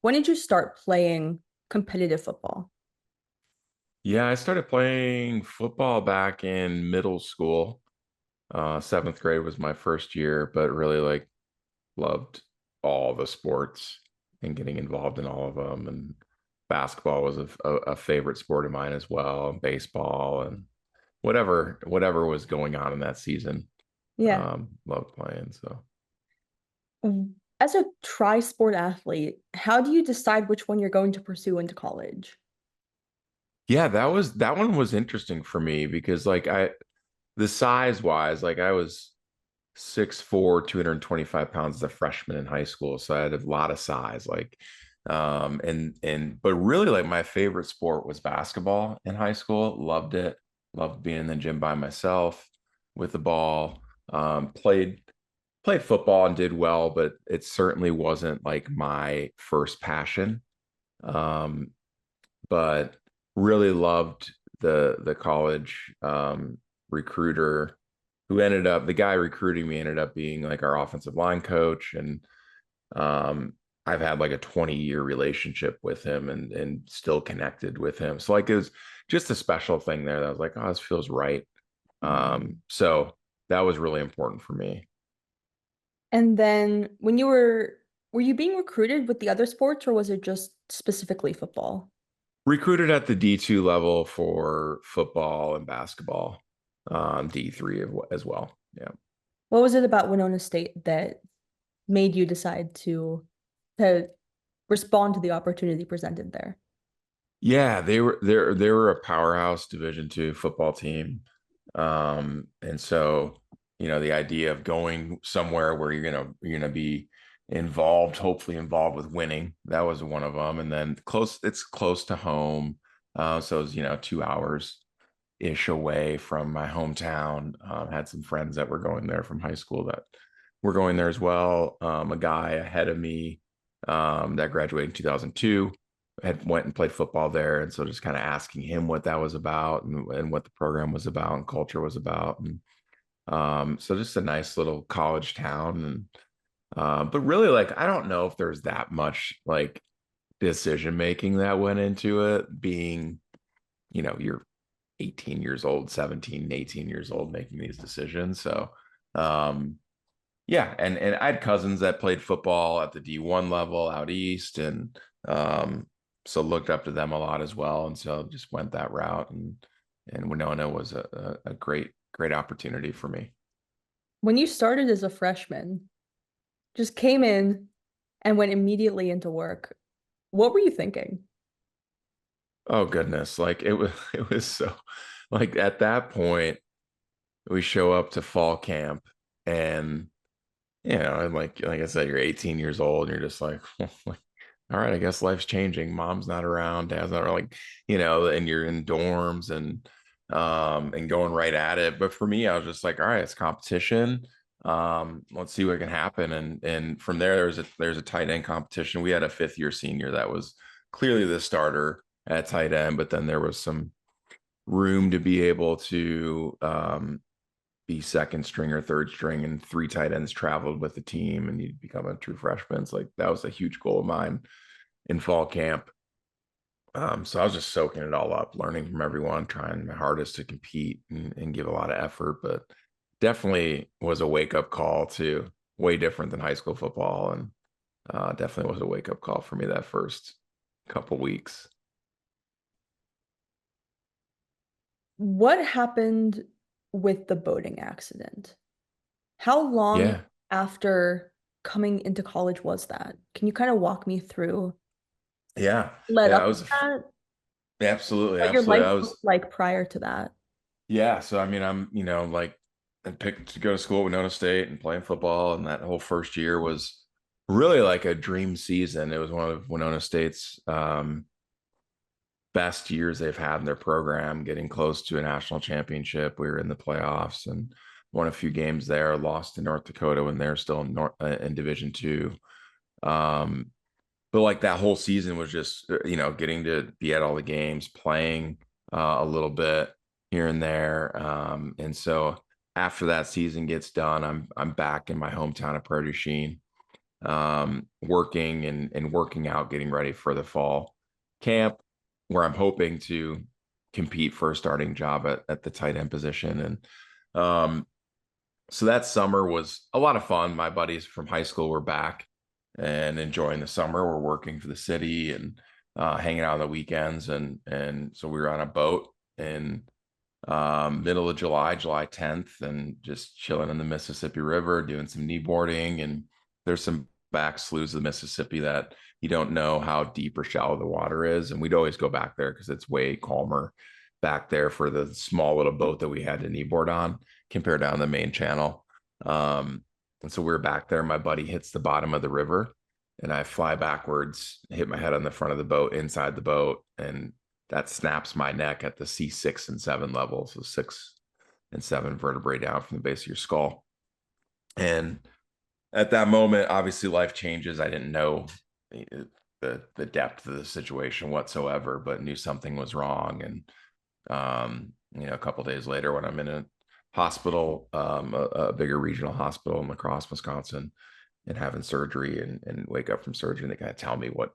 when did you start playing competitive football? Yeah, I started playing football back in middle school. Seventh grade was my first year, but really loved all the sports and getting involved in all of them. And basketball was a favorite sport of mine as well, and baseball and whatever was going on in that season. Yeah. Loved playing. So As a tri-sport athlete, how do you decide which one you're going to pursue into college? yeah, that one was interesting for me because the size wise, like I was 6'4", 225 pounds as a freshman in high school. So I had a lot of size. But really like my favorite sport was basketball in high school. Loved it. Loved being in the gym by myself with the ball. Played football and did well, but it certainly wasn't like my first passion. Um, but really loved the college recruiter the guy recruiting me ended up being like our offensive line coach. And um, I've had like a 20-year relationship with him and still connected with him. So like it was just a special thing there that I was like, oh, this feels right. So that was really important for me. And then when were you being recruited with the other sports or was it just specifically football? Recruited at the D2 level for football and basketball, D3 as well. Yeah. What was it about Winona State that made you decide to respond to the opportunity presented there? Yeah, they were a powerhouse Division II football team. And so, the idea of going somewhere where you're gonna be involved, hopefully involved with winning, that was one of them. And then it's close to home. So it was, 2 hours ish away from my hometown. Had some friends that were going there from high school that were going there as well. A guy ahead of me that graduated in 2002 had went and played football there, and so just kind of asking him what that was about and what the program was about and culture was about. And so just a nice little college town. And but really, like, I don't know if there's that much like decision making that went into it, being, you're 18 years old, 17, 18 years old making these decisions. So um yeah, and I had cousins that played football at the D1 level out east, and so looked up to them a lot as well, and so just went that route. And Winona was a great opportunity for me. When you started as a freshman, just came in and went immediately into work, what were you thinking? Oh goodness, like it was so, like, at that point we show up to fall camp, and and like I said, you're 18 years old and you're just like, like, all right, I guess life's changing. Mom's not around, dad's not around, like, and you're in dorms and going right at it. But for me, I was just like, all right, it's competition. Let's see what can happen. And from there, there's a tight end competition. We had a fifth year senior that was clearly the starter at tight end, but then there was some room to be able to be second string or third string, and three tight ends traveled with the team and you become a true freshman. It's like that was a huge goal of mine in fall camp. So I was just soaking it all up, learning from everyone, trying my hardest to compete and give a lot of effort, but definitely was a wake up call to way different than high school football. And definitely was a wake up call for me that first couple weeks. What happened with the boating accident? How long Yeah. after coming into college was that? Can you kind of walk me through Yeah. led Yeah. up to that? Absolutely. What your Absolutely. life I looked was, like prior to that? yeah. So, I mean, I picked to go to school at Winona State and playing football. And that whole first year was really like a dream season. It was one of Winona State's best years they've had in their program, getting close to a national championship. We were in the playoffs and won a few games there, lost to North Dakota when they're still in Division II. Um, but like that whole season was just, getting to be at all the games, playing a little bit here and there. And so after that season gets done, I'm back in my hometown of Prairie du Chien, working and working out, getting ready for the fall camp, where I'm hoping to compete for a starting job at the tight end position. And so that summer was a lot of fun. My buddies from high school were back and enjoying the summer. We're working for the city and hanging out on the weekends, and so we were on a boat in middle of July, July 10th, and just chilling in the Mississippi River, doing some kneeboarding. And there's some back sloughs of the Mississippi that you don't know how deep or shallow the water is. And we'd always go back there because it's way calmer back there for the small little boat that we had to kneeboard on compared down the main channel. And so we were back there. My buddy hits the bottom of the river, and I fly backwards, hit my head on the front of the boat, inside the boat, and that snaps my neck at the C6 and 7 level. So 6 and 7 vertebrae down from the base of your skull. And at that moment, obviously life changes. I didn't know the depth of the situation whatsoever, but knew something was wrong. And a couple of days later, when I'm in a hospital, a bigger regional hospital in La Crosse, Wisconsin, and having surgery and wake up from surgery, and they kind of tell me what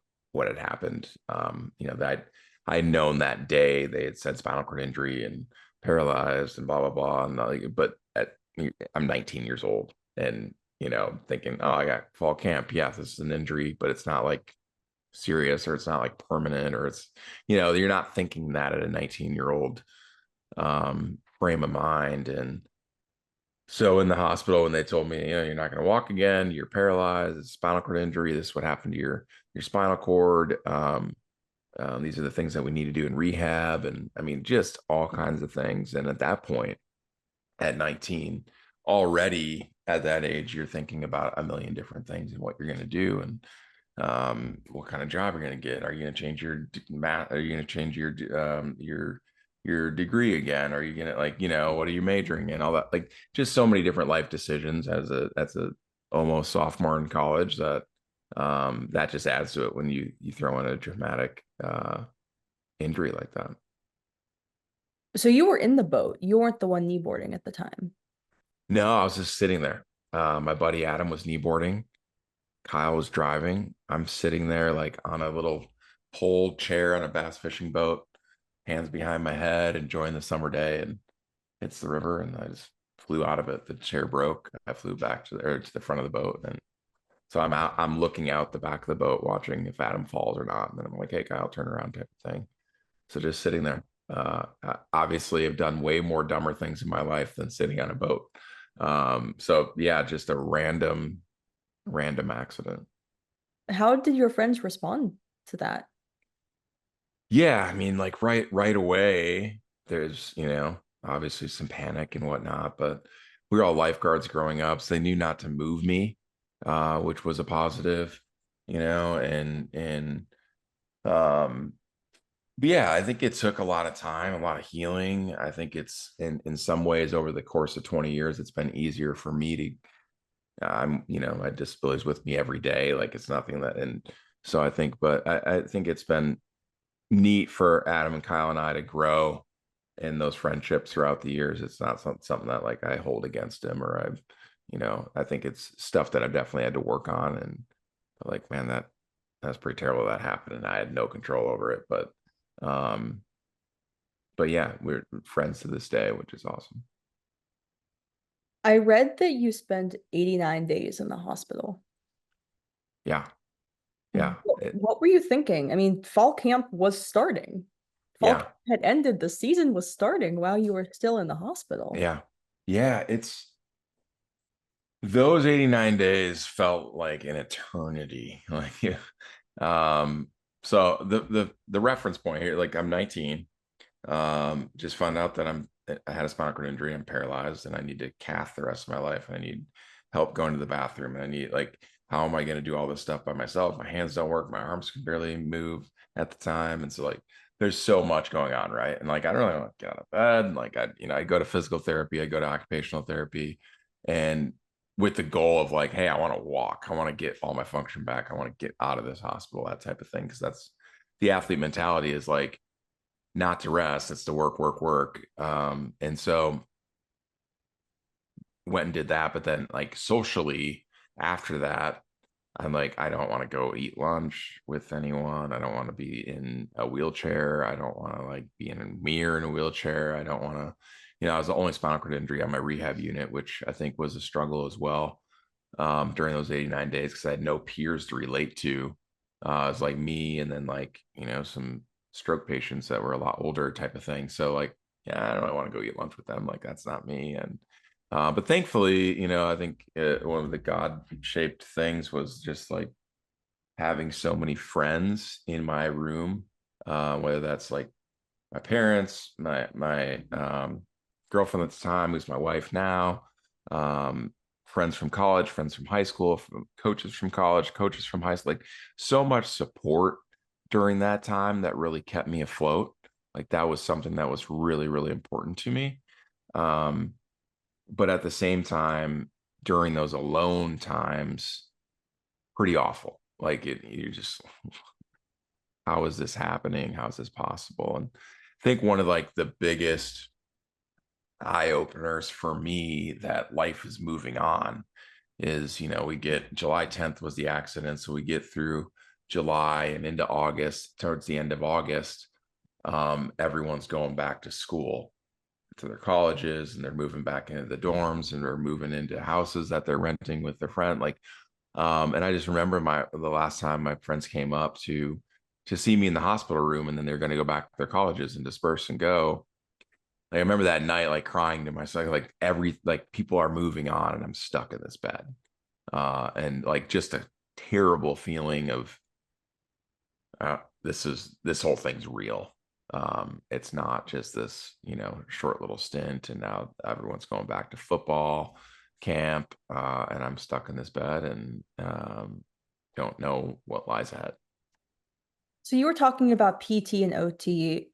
had happened. That I had known that day they had said spinal cord injury and paralyzed and blah, blah, blah. And I'm 19 years old and, thinking, oh, I got fall camp. Yeah, this is an injury, but it's not like serious, or it's not like permanent, or it's, you're not thinking that at a 19-year-old frame of mind. And so in the hospital, when they told me, you're not going to walk again, you're paralyzed, it's spinal cord injury, this is what happened to your spinal cord. These are the things that we need to do in rehab. And I mean, just all kinds of things. And at that point, at 19, already at that age, you're thinking about a million different things and what you're going to do. And what kind of job you're going to get. Are you going to change your math? Are you going to change your degree again? Are you going to what are you majoring in? All that, like, just so many different life decisions as a almost sophomore in college that that just adds to it when you throw in a dramatic injury like that. So you were in the boat. You weren't the one kneeboarding at the time. No, I was just sitting there. My buddy Adam was kneeboarding. Kyle was driving. I'm sitting there like on a little pole chair on a bass fishing boat, hands behind my head, enjoying the summer day, and hits the river, and I just flew out of it. The chair broke. I flew back to the front of the boat, and so I'm out. I'm looking out the back of the boat, watching if Adam falls or not. And then I'm like, "Hey, Kyle, turn around," type of thing. So just sitting there. I obviously have done way more dumber things in my life than sitting on a boat. So yeah, just a random accident. How did your friends respond to that? Yeah, I mean, like right away, there's, obviously some panic and whatnot, but we were all lifeguards growing up, so they knew not to move me, which was a positive, and but yeah, I think it took a lot of time, a lot of healing. I think it's in some ways over the course of 20 years, it's been easier for me to my disability is with me every day. Like, it's nothing that, and so I think it's been neat for Adam and Kyle and I to grow in those friendships throughout the years. It's not something that like I hold against him, or I think it's stuff that I've definitely had to work on. And like, man, that's pretty terrible that happened, and I had no control over it. But yeah, we're friends to this day, which is awesome. I read that you spent 89 days in the hospital. Yeah. Yeah. What were you thinking? I mean, fall camp was starting. Fall Yeah. camp had ended. The season was starting while you were still in the hospital. Yeah. Yeah. Those 89 days felt like an eternity. Like, yeah. So the reference point here, like, I'm 19. Just found out that I had a spinal cord injury. I'm paralyzed, and I need to cath the rest of my life. And I need help going to the bathroom. And I need, like, how am I going to do all this stuff by myself? My hands don't work. My arms can barely move at the time. And so, like, there's so much going on, right? And like, I don't really want to get out of bed. And like, I go to physical therapy, I go to occupational therapy, and with the goal of like, hey, I want to walk. I want to get all my function back. I want to get out of this hospital, that type of thing. Because that's the athlete mentality, is like, not to rest, it's to work, work, work. And so went and did that. But then, like, socially after that, I'm like, I don't want to go eat lunch with anyone. I don't want to be in a wheelchair. I don't want to like be in a mirror in a wheelchair. I don't want to, I was the only spinal cord injury on my rehab unit, which I think was a struggle as well, during those 89 days because I had no peers to relate to. It was like me and then like, some stroke patients that were a lot older type of thing. So like, yeah, I don't really want to go eat lunch with them. Like that's not me. And but thankfully, I think one of the God-shaped things was just like having so many friends in my room, whether that's like my parents, my girlfriend at the time, who's my wife now, um, friends from college, friends from high school, coaches from college, coaches from high school, like so much support during that time that really kept me afloat. Like that was something that was really, really important to me. Um, but at the same time, during those alone times, pretty awful. Like you just, how is this happening? How is this possible? And I think one of like the biggest eye openers for me that life is moving on is, we get July 10th was the accident. So we get through July and into August, towards the end of August, everyone's going back to school, to their colleges, and they're moving back into the dorms and they're moving into houses that they're renting with their friend. Like, and I just remember the last time my friends came up to see me in the hospital room, and then they're going to go back to their colleges and disperse and go. Like, I remember that night, like crying to myself, like people are moving on and I'm stuck in this bed. And like just a terrible feeling of this whole thing's real. It's not just this, short little stint, and now everyone's going back to football camp, and I'm stuck in this bed and don't know what lies ahead. So you were talking about PT and OT.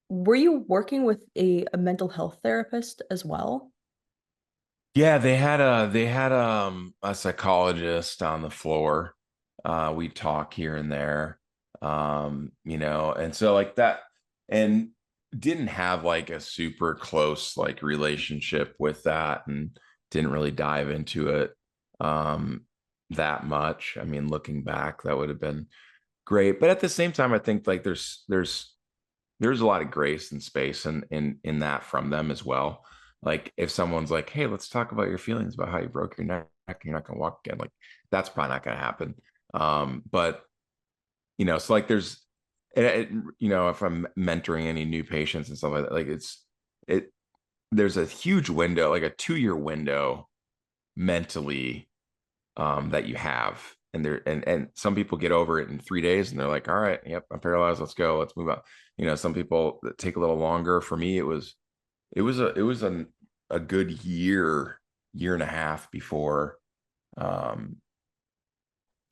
Were you working with a mental health therapist as well? Yeah, they had a psychologist on the floor. We talk here and there. And so like that, and didn't have like a super close like relationship with that, and didn't really dive into it um that much. I mean, looking back, that would have been great. But at the same time, I think like there's a lot of grace and space in that from them as well. Like if someone's like, "Hey, let's talk about your feelings about how you broke your neck, you're not gonna walk again," like that's probably not gonna happen. But so like if I'm mentoring any new patients and stuff like that, like it there's a huge window, like a 2-year window mentally, that you have. And some people get over it in 3 days and they're like, all right, yep, I'm paralyzed. Let's go. Let's move on. Some people that take a little longer. For me, it was a good year and a half before um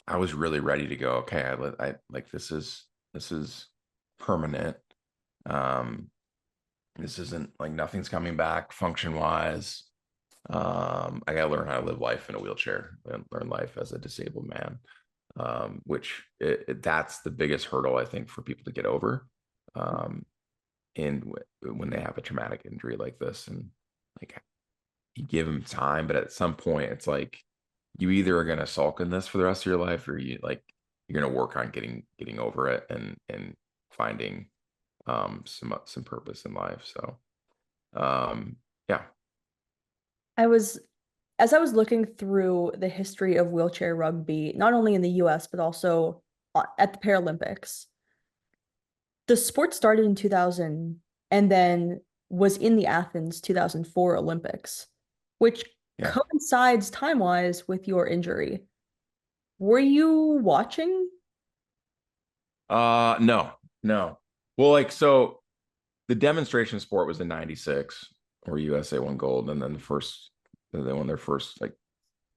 I was really ready to go. Okay, I like this is permanent. Um, this isn't like nothing's coming back function wise. I gotta learn how to live life in a wheelchair and learn life as a disabled man. Which that's the biggest hurdle I think for people to get over. Um, and when they have a traumatic injury like this, and like you give them time, but at some point it's like you either are gonna sulk in this for the rest of your life, or you're gonna work on getting over it and finding some purpose in life. So yeah. I was, as I was looking through the history of wheelchair rugby, not only in the US, but also at the Paralympics, the sport started in 2000 and then was in the Athens 2004 Olympics, which Yeah. coincides time-wise with your injury. Were you watching? No, no. Well, like so the demonstration sport was in 96 where USA won gold, and then they won their first like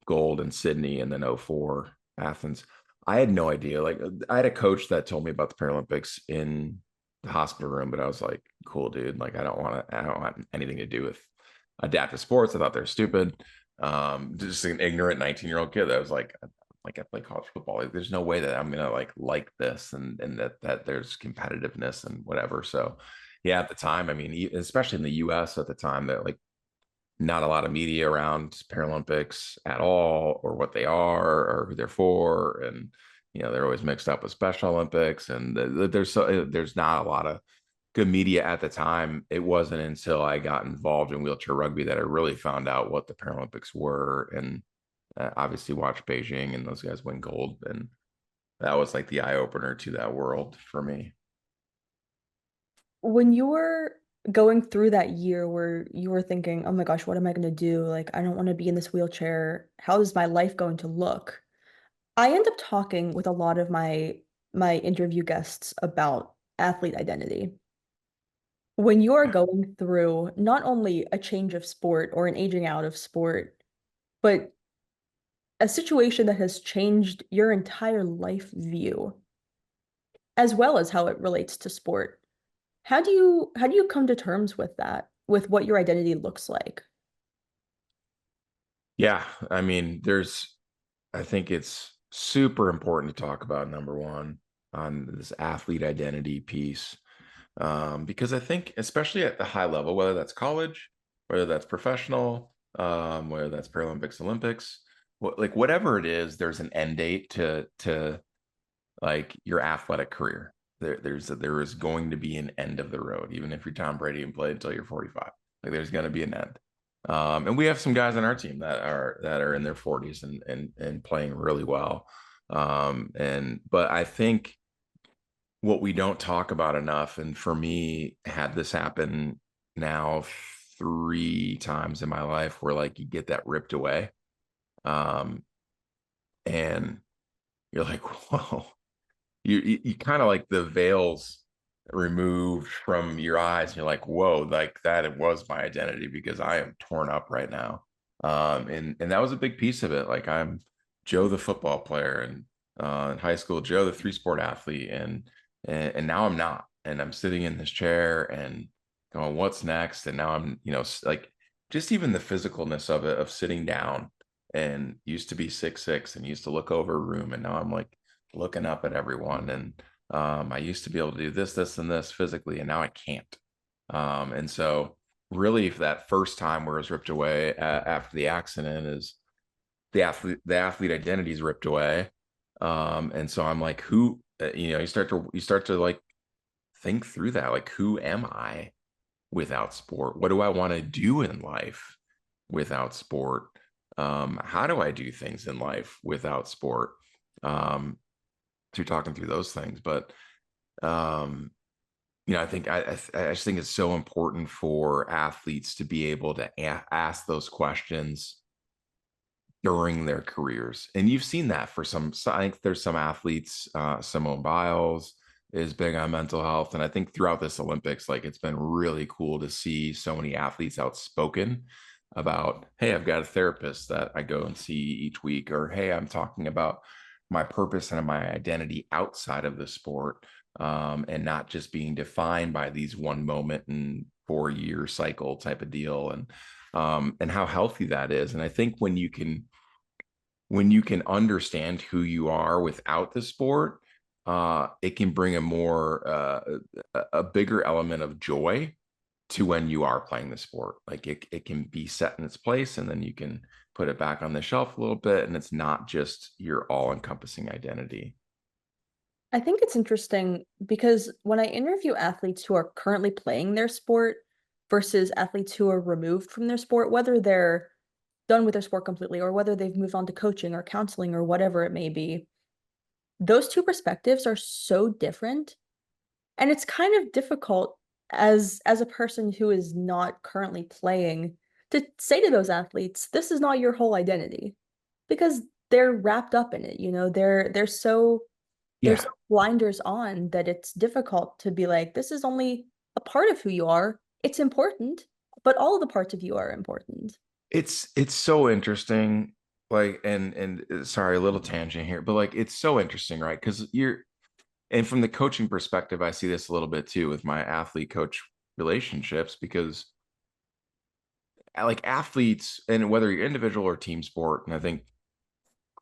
gold in Sydney, and then '04 Athens. I had no idea. Like I had a coach that told me about the Paralympics in the hospital room, but I was like, cool, dude. Like I don't want anything to do with adaptive sports. I thought they're stupid. Just an ignorant 19-year-old kid that was like I play college football. Like, there's no way that I'm gonna like this, and that there's competitiveness and whatever. So yeah, at the time, I mean, especially in the US at the time, that like not a lot of media around Paralympics at all, or what they are, or who they're for, and they're always mixed up with Special Olympics, and there's not a lot of good media at the time. It wasn't until I got involved in wheelchair rugby that I really found out what the Paralympics were, and obviously watched Beijing and those guys win gold, and that was like the eye opener to that world for me. When you were going through that year where you were thinking, oh my gosh, what am I going to do? Like, I don't want to be in this wheelchair. How is my life going to look? I end up talking with a lot of my interview guests about athlete identity. When you are going through not only a change of sport or an aging out of sport, but a situation that has changed your entire life view, as well as how it relates to sport. How do you come to terms with that, with what your identity looks like? Yeah, I mean, I think it's super important to talk about number one on this athlete identity piece. Because I think, especially at the high level, whether that's college, whether that's professional, whether that's Paralympics, Olympics, like whatever it is, there's an end date to like your athletic career. There is going to be an end of the road, even if you're Tom Brady and play until you're 45. Like there's going to be an end. And we have some guys on our team that are in their 40s and playing really well. But I think what we don't talk about enough, and for me, had this happen now 3 times in my life, where like you get that ripped away, um, and you're like, whoa, you kind of like the veils removed from your eyes. And you're like, whoa, like that it was my identity because I am torn up right now. And that was a big piece of it. Like I'm Joe the football player, and in high school, Joe the three-sport athlete, and now I'm not. And I'm sitting in this chair and going, what's next? And now I'm, like just even the physicalness of it, of sitting down, and used to be 6'6" and used to look over a room, and now I'm like looking up at everyone. And I used to be able to do this, and this physically, and now I can't. And so, really, for that first time where I was ripped away after the accident, is the athlete identity is ripped away. And so I'm like, who? You start to like think through that, like, who am I without sport? What do I want to do in life without sport? How do I do things in life without sport? Um, through talking through those things. But um, I think I just think it's so important for athletes to be able to ask those questions during their careers. And you've seen that for I think there's some athletes, Simone Biles is big on mental health. And I think throughout this Olympics, like it's been really cool to see so many athletes outspoken about, hey, I've got a therapist that I go and see each week, or hey, I'm talking about my purpose and my identity outside of the sport, and not just being defined by these one moment and 4-year cycle type of deal. And how healthy that is. And I think when you can understand who you are without the sport, it can bring a bigger element of joy to when you are playing the sport. Like it can be set in its place, and then you can put it back on the shelf a little bit, and it's not just your all-encompassing identity. I think it's interesting because when I interview athletes who are currently playing their sport versus athletes who are removed from their sport, whether they're done with their sport completely or whether they've moved on to coaching or counseling or whatever it may be, those two perspectives are so different. And it's kind of difficult as a person who is not currently playing to say to those athletes, this is not your whole identity because they're wrapped up in it, they're so Yeah, blinders on that it's difficult to be like, this is only a part of who you are. It's important, but all of the parts of you are important. it's so interesting. Like, and sorry, a little tangent here, but like it's so interesting, right? Because and from the coaching perspective, I see this a little bit too with my athlete coach relationships, because like athletes, and whether you're individual or team sport, and I think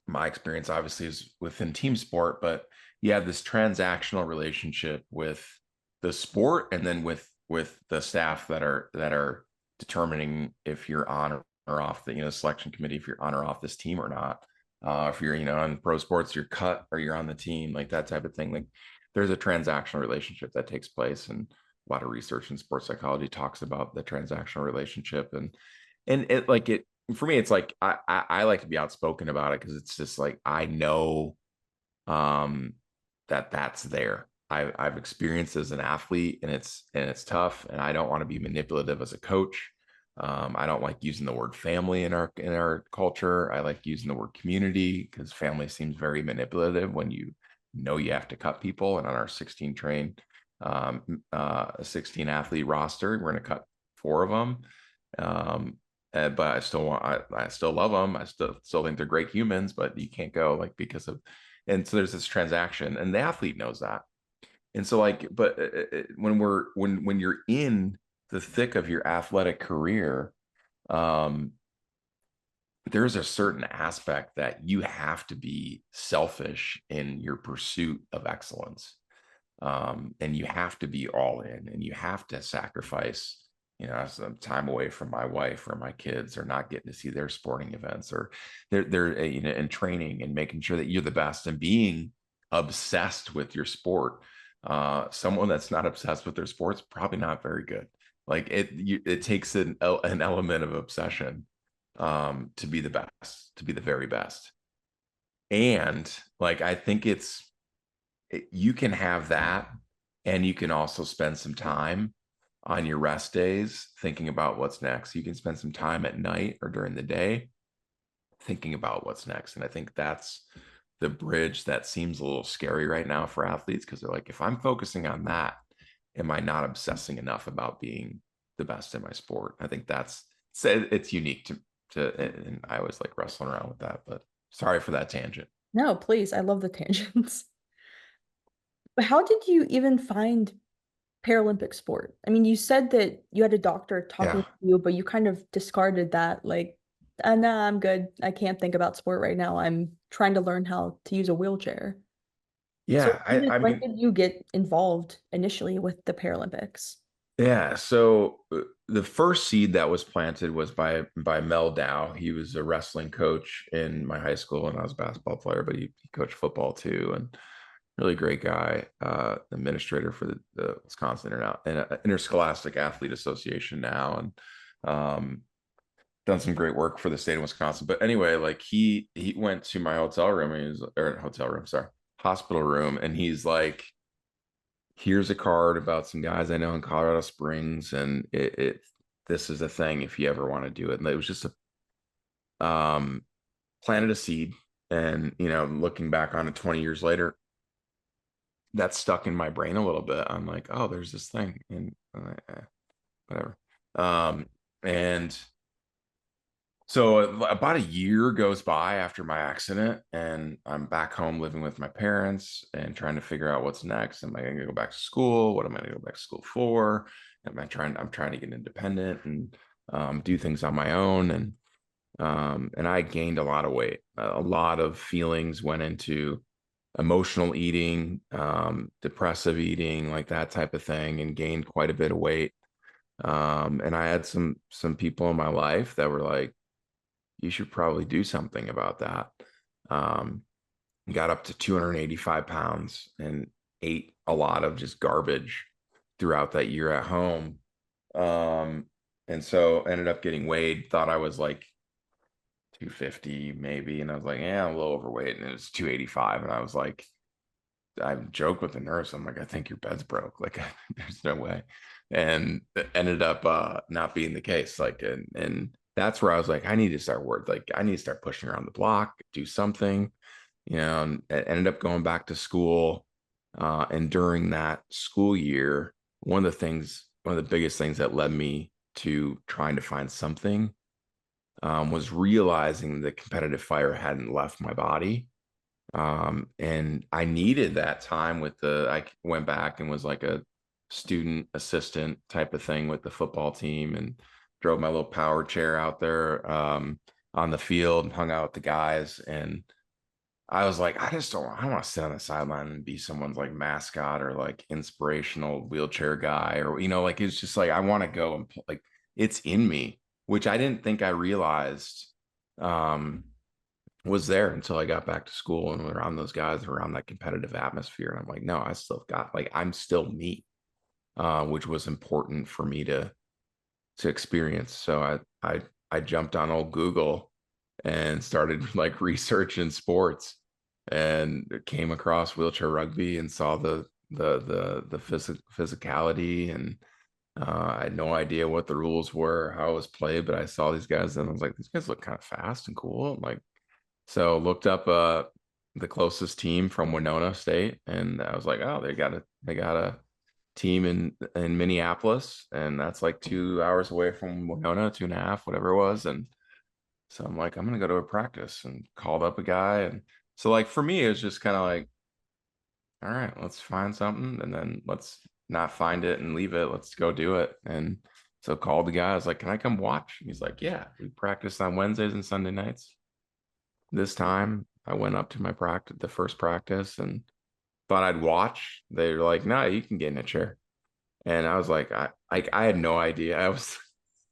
my experience obviously is within team sport, but you have this transactional relationship with the sport, and then with the staff that are determining if you're on or off the, selection committee, if you're on or off this team or not. If you're, on pro sports, you're cut or you're on the team, like that type of thing. Like there's a transactional relationship that takes place, and a lot of research in sports psychology talks about the transactional relationship. And it like it for me, it's like I like to be outspoken about it, because it's just like I know um that's there. I've experienced as an athlete, and it's tough, and I don't want to be manipulative as a coach. I don't like using the word family in our culture. I like using the word community, because family seems very manipulative when you have to cut people. And on our 16 athlete roster, we're going to cut 4 of them. But I still love them. I still think they're great humans, but you can't go, like, because of, and so there's this transaction, and the athlete knows that. And so, like, but when you're in the thick of your athletic career, um, there's a certain aspect that you have to be selfish in your pursuit of excellence. And you have to be all in, and you have to sacrifice, some time away from my wife or my kids, or not getting to see their sporting events, or they're in training, and making sure that you're the best, and being obsessed with your sport. Someone that's not obsessed with their sport's probably not very good. Like it takes an element of obsession to be the best, to be the very best. And like I think you can have that, and you can also spend some time on your rest days thinking about what's next. You can spend some time at night or during the day thinking about what's next. And I think that's the bridge that seems a little scary right now for athletes, because they're like, if I'm focusing on that, am I not obsessing enough about being the best in my sport? I think it's unique and I always like wrestling around with that, but sorry for that tangent. No, please. I love the tangents. But how did you even find Paralympic sport? I mean, you said that you had a doctor talking Yeah. to you, but you kind of discarded that, like, nah, I'm good. I can't think about sport right now. I'm trying to learn how to use a wheelchair. So Yeah. I when mean, did you get involved initially with the Paralympics? yeah. So the first seed that was planted was by Mel Dow. He was a wrestling coach in my high school, and I was a basketball player, but he coached football too. And really great guy, administrator for the Wisconsin Interscholastic Athlete Association now, and done some great work for the state of Wisconsin. But anyway, like he went to my hotel room, and he was, or hotel room, sorry, hospital room, and he's like, here's a card about some guys I know in Colorado Springs, and this is a thing if you ever want to do it. And it was just planted a seed, and looking back on it 20 years later, that stuck in my brain a little bit. I'm like, oh, there's this thing, and whatever. And so about a year goes by after my accident, and I'm back home living with my parents and trying to figure out what's next. Am I going to go back to school? What am I going to go back to school for? I'm trying to get independent and do things on my own. And I gained a lot of weight. A lot of feelings went into emotional eating, depressive eating, like that type of thing, and gained quite a bit of weight. And I had some people in my life that were like, you should probably do something about that. Um, got up to 285 pounds and ate a lot of just garbage throughout that year at home. And so ended up getting weighed, thought I was like 250 maybe. And I was like, yeah, I'm a little overweight. And it was 285. And I was like, I joked with the nurse. I'm like, I think your bed's broke. Like, there's no way. And it ended up not being the case. Like, and that's where I was like, I need to start work. Like, I need to start pushing around the block, do something, and it ended up going back to school. And during that school year, one of the biggest things that led me to trying to find something was realizing the competitive fire hadn't left my body. And I needed that time I went back and was like a student assistant type of thing with the football team, and drove my little power chair out there on the field and hung out with the guys. And I was like, I don't want to sit on the sideline and be someone's like mascot or like inspirational wheelchair guy, or, like, it's just like, I want to go and like it's in me, which I didn't think I realized um, was there until I got back to school and around those guys, around that competitive atmosphere. And I'm like, no, I still got, like, I'm still me, which was important for me to experience. So I jumped on old Google and started like researching sports, and came across wheelchair rugby and saw the physicality, and I had no idea what the rules were, how it was played, but I saw these guys and I was like, these guys look kind of fast and cool. Like, so looked up the closest team from Winona State, and I was like, oh, they got a team in Minneapolis, and that's like 2 hours away from Winona, 2.5, whatever it was. And so I'm like, I'm gonna go to a practice, and called up a guy. And so like for me, it was just kind of like, all right, let's find something, and then let's not find it and leave it. Let's go do it. And so called the guy. I was like, can I come watch? And he's like, yeah, we practice on Wednesdays and Sunday nights. This time I went up to my practice, the first practice, and thought I'd watch. They were like, no, you can get in a chair. And I was like, I had no idea. I was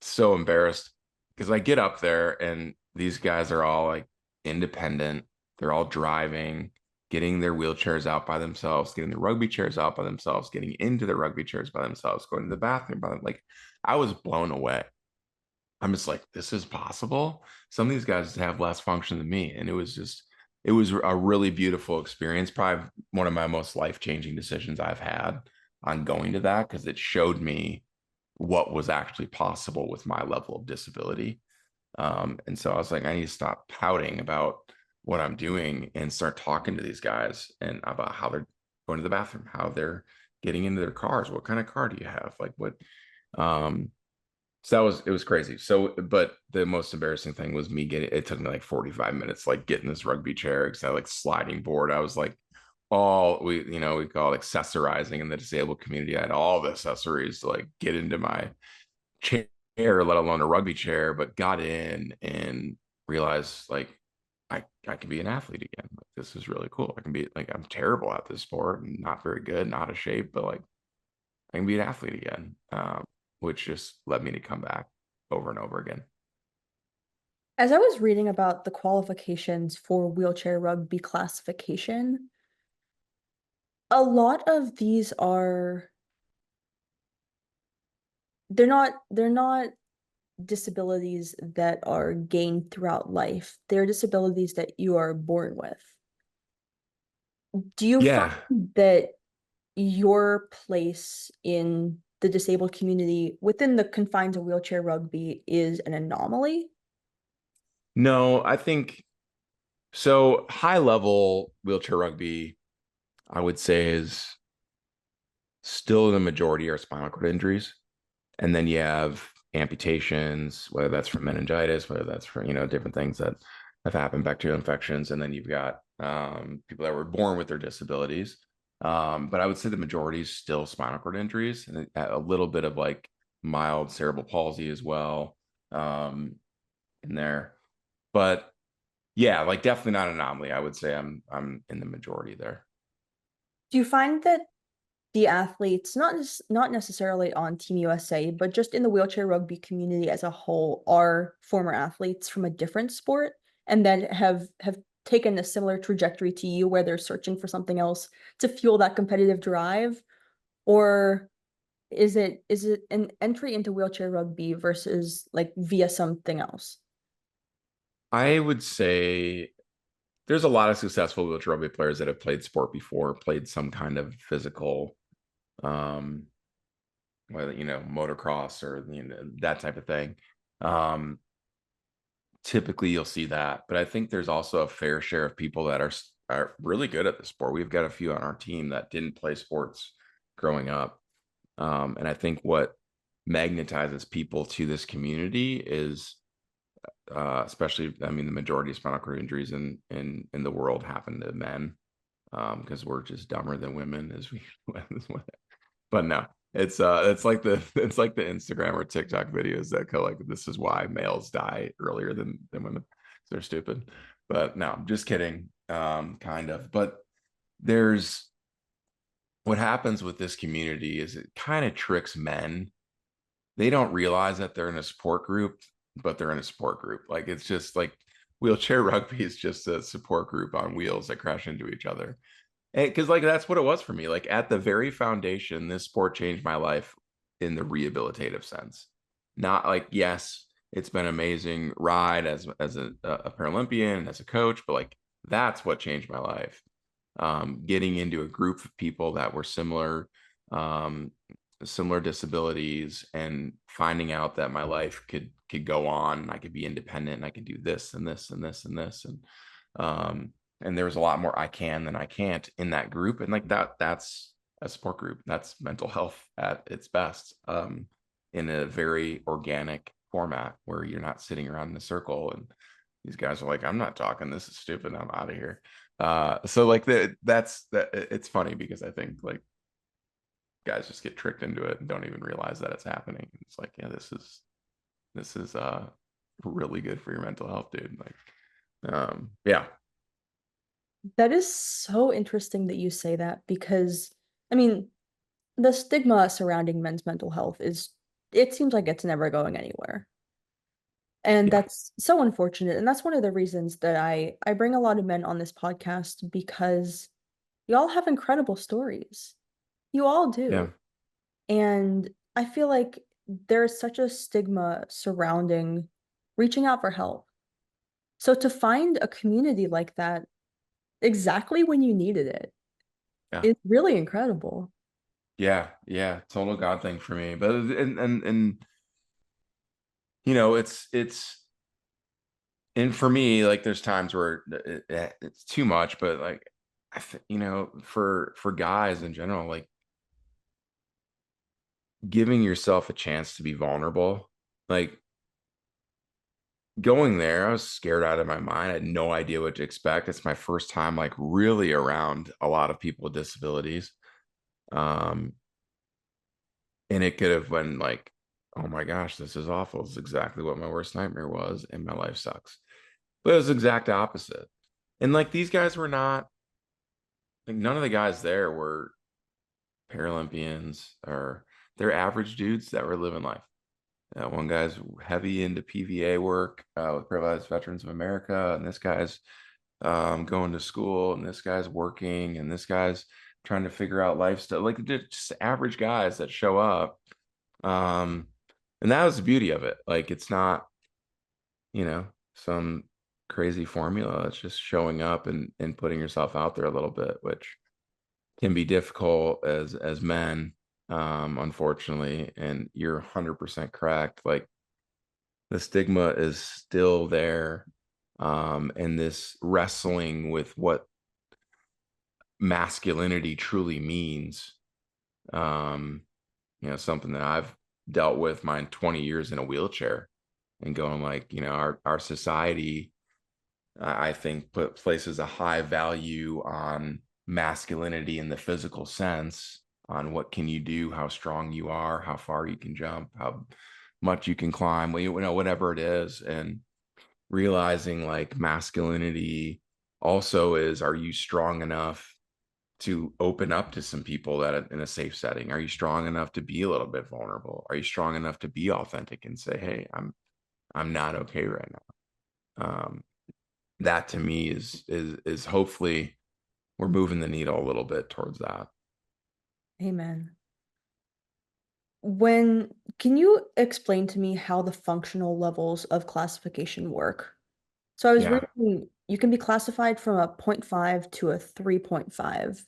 so embarrassed because I get up there and these guys are all like independent. They're all driving, getting their wheelchairs out by themselves, getting the rugby chairs out by themselves, getting into the rugby chairs by themselves, going to the bathroom by them. Like, I was blown away. I'm just like, this is possible. Some of these guys have less function than me. And it was a really beautiful experience. Probably one of my most life-changing decisions I've had on going to that, because it showed me what was actually possible with my level of disability. And so I was like, I need to stop pouting about what I'm doing and start talking to these guys and about how they're going to the bathroom, how they're getting into their cars. What kind of car do you have? Like, what, um, so it was crazy. So, but the most embarrassing thing was me getting, it took me like 45 minutes, like getting this rugby chair, because I like sliding board. I was like, we call it accessorizing in the disabled community. I had all the accessories to like get into my chair, let alone a rugby chair, but got in and realized like I can be an athlete again. Like, this is really cool. I can be like, I'm terrible at this sport and not very good, not a shape, but like I can be an athlete again, which just led me to come back over and over again. As I was reading about the qualifications for wheelchair rugby classification, a lot of these are they're not disabilities that are gained throughout life. They're disabilities that you are born with. Do you Yeah. find that your place in the disabled community within the confines of wheelchair rugby is an anomaly? No, I think so. High level wheelchair rugby, I would say, is still the majority are spinal cord injuries. And then you have amputations, whether that's from meningitis, whether that's for, different things that have happened, bacterial infections. And then you've got people that were born with their disabilities. But I would say the majority is still spinal cord injuries, and a little bit of like mild cerebral palsy as well, in there. But yeah, like definitely not an anomaly. I would say I'm in the majority there. Do you find that the athletes, not necessarily on Team USA, but just in the wheelchair rugby community as a whole, are former athletes from a different sport and then have taken a similar trajectory to you where they're searching for something else to fuel that competitive drive? Or is it an entry into wheelchair rugby versus like via something else? I would say there's a lot of successful wheelchair rugby players that have played sport before, played some kind of physical, um, whether motocross or that type of thing. Um, Typically, you'll see that, but I think there's also a fair share of people that are really good at the sport. We've got a few on our team that didn't play sports growing up, and I think what magnetizes people to this community is, especially, I mean, the majority of spinal cord injuries in the world happen to men, because we're just dumber than women, as we. But no, it's like the Instagram or TikTok videos that go like, this is why males die earlier than women. They're stupid. But no, just kidding. Kind of. But there's what happens with this community is it kind of tricks men they don't realize that they're in a support group, but they're in a support group. Like it's just like wheelchair rugby is just a support group on wheels that crash into each other. Because like that's what it was for me. Like at the very foundation, this sport changed my life in the rehabilitative sense. Not like, yes, it's been an amazing ride as a Paralympian and as a coach, but like that's what changed my life. Getting into a group of people that were um, similar disabilities, and finding out that my life could go on, and I could be independent, and I could do this and this and this and this, um, and there was a lot more I can than I can't in that group, and like that's a support group. That's mental health at its best, in a very organic format where you're not sitting around in a circle and these guys are like, I'm not talking, this is stupid, I'm out of here. So like that's that it's funny because I think like guys just get tricked into it and don't even realize that it's happening. It's like, yeah, this is really good for your mental health, dude. Like, yeah, That is so interesting that you say that because, I mean, the stigma surrounding men's mental health is, it seems like it's never going anywhere. And yeah, that's so unfortunate. And that's one of the reasons that I bring a lot of men on this podcast because y'all have incredible stories. You all yeah, do. And I feel like there's such a stigma surrounding reaching out for help. So to find a community like that exactly when you needed it yeah, is really incredible. yeah, yeah. Total God thing for me. But and you know, it's and for me, like there's times where it's too much, but like you know, for guys in general, like giving yourself a chance to be vulnerable, like going there, I was scared out of my mind. I had no idea what to expect. It's my first time like really around a lot of people with disabilities. Um, and it could have been like, oh my gosh, this is awful. This is exactly what my worst nightmare was, and my life sucks. But it was the exact opposite. And like these guys were not like none of the guys there were Paralympians, or they're average dudes that were living life. One guy's heavy into PVA work with Paralyzed Veterans of America, and this guy's going to school, and this guy's working, and this guy's trying to figure out life stuff. Like just average guys that show up, um, and that was the beauty of it. Like it's not, you know, some crazy formula. It's just showing up and putting yourself out there a little bit, which can be difficult as men, unfortunately. And you're 100% correct. Like the stigma is still there, and this wrestling with what masculinity truly means, um you know, something that I've dealt with my 20 years in a wheelchair, and going like, you know, our society, I think, places a high value on masculinity in the physical sense, on what can you do, how strong you are, how far you can jump, how much you can climb, well, you know, whatever it is. And realizing like masculinity also is, are you strong enough to open up to some people that in a safe setting? Are you strong enough to be a little bit vulnerable? Are you strong enough to be authentic and say, hey, I'm not okay right now? That to me is hopefully we're moving the needle a little bit towards that. Amen. When can you explain to me how the functional levels of classification work? So I was Yeah. reading you can be classified from a point 0.5 to a 3.5,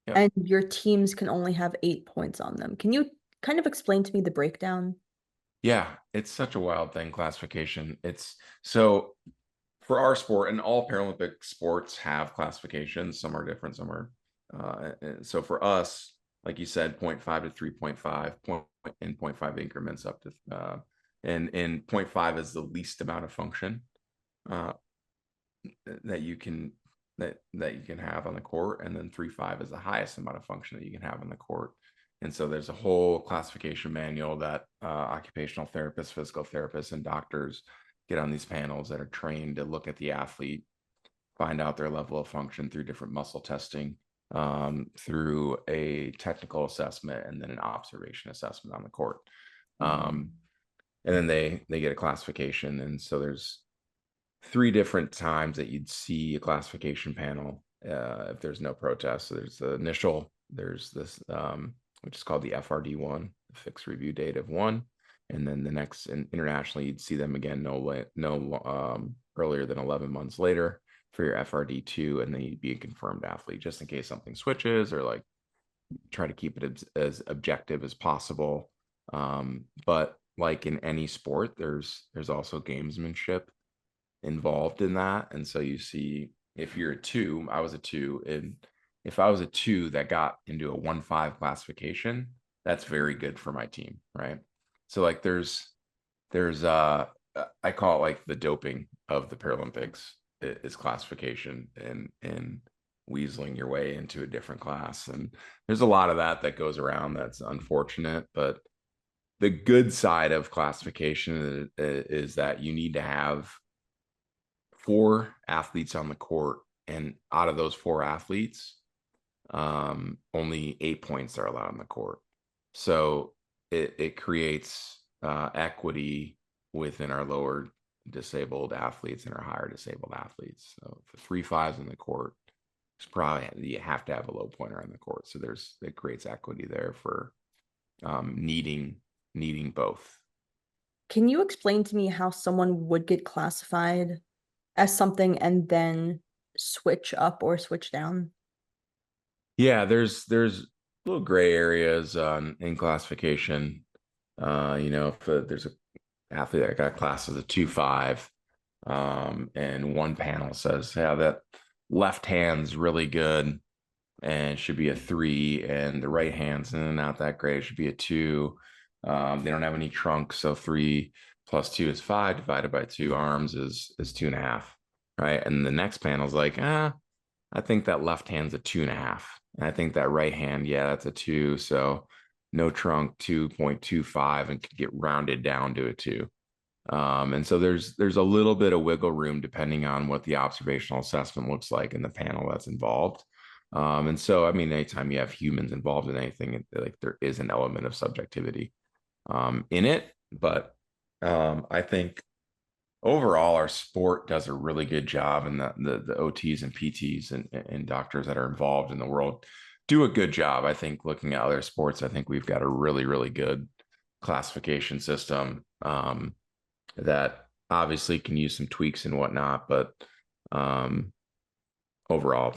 Yep. and your teams can only have 8 points on them. Can you kind of explain to me the breakdown? Yeah, it's such a wild thing, classification. It's so for our sport, and all Paralympic sports have classifications. Some are different, some are so for us, like you said, 0.5 to 3.5 point in 0.5 increments up to and 0.5 is the least amount of function uh that you can that you can have on the court, and then 3.5 is the highest amount of function that you can have on the court. And so there's a whole classification manual that occupational therapists, physical therapists, and doctors get on these panels that are trained to look at the athlete, find out their level of function through different muscle testing, through a technical assessment, and then an observation assessment on the court. And then they get a classification. And so there's three different times that you'd see a classification panel if there's no protest. So there's the initial, there's this, which is called the FRD1, the fixed review date of one. And then the next, internationally, you'd see them again earlier than 11 months later for your FRD2, and then you'd be a confirmed athlete just in case something switches, or like try to keep it as objective as possible. But like in any sport, there's also gamesmanship involved in that. And so you see, if you're a two, I was a two, and if I was a two that got into a 1-5 classification, that's very good for my team, right? So like there's I call it like the doping of the Paralympics is classification and weaseling your way into a different class. And there's a lot of that goes around that's unfortunate, but the good side of classification is that you need to have 4 athletes on the court, and out of those 4 athletes, only 8 points are allowed on the court. So it creates equity within our lower disabled athletes and our higher disabled athletes. So if the 3-5s in the court, it's probably you have to have a low pointer on the court. So it creates equity there for needing both. Can you explain to me how someone would get classified as something and then switch up or switch down? Yeah, there's little gray areas in classification. If there's a athlete that got classed as a 2-5, and one panel says, yeah, that left hand's really good and should be a 3, and the right hand's not that great, it should be a 2. They don't have any trunk, so 3 plus 2 is 5, divided by 2 arms is 2.5, right? And the next panel's like, I think that left hand's a 2.5. And I think that right hand, yeah, that's a 2. So no trunk, 2.25, and could get rounded down to a 2. And so there's a little bit of wiggle room depending on what the observational assessment looks like in the panel that's involved. And so, I mean, anytime you have humans involved in anything, like there is an element of subjectivity in it. But I think overall, our sport does a really good job, and the OTs and PTs and doctors that are involved in the world do a good job. I think looking at other sports, I think we've got a really, really good classification system that obviously can use some tweaks and whatnot, but overall,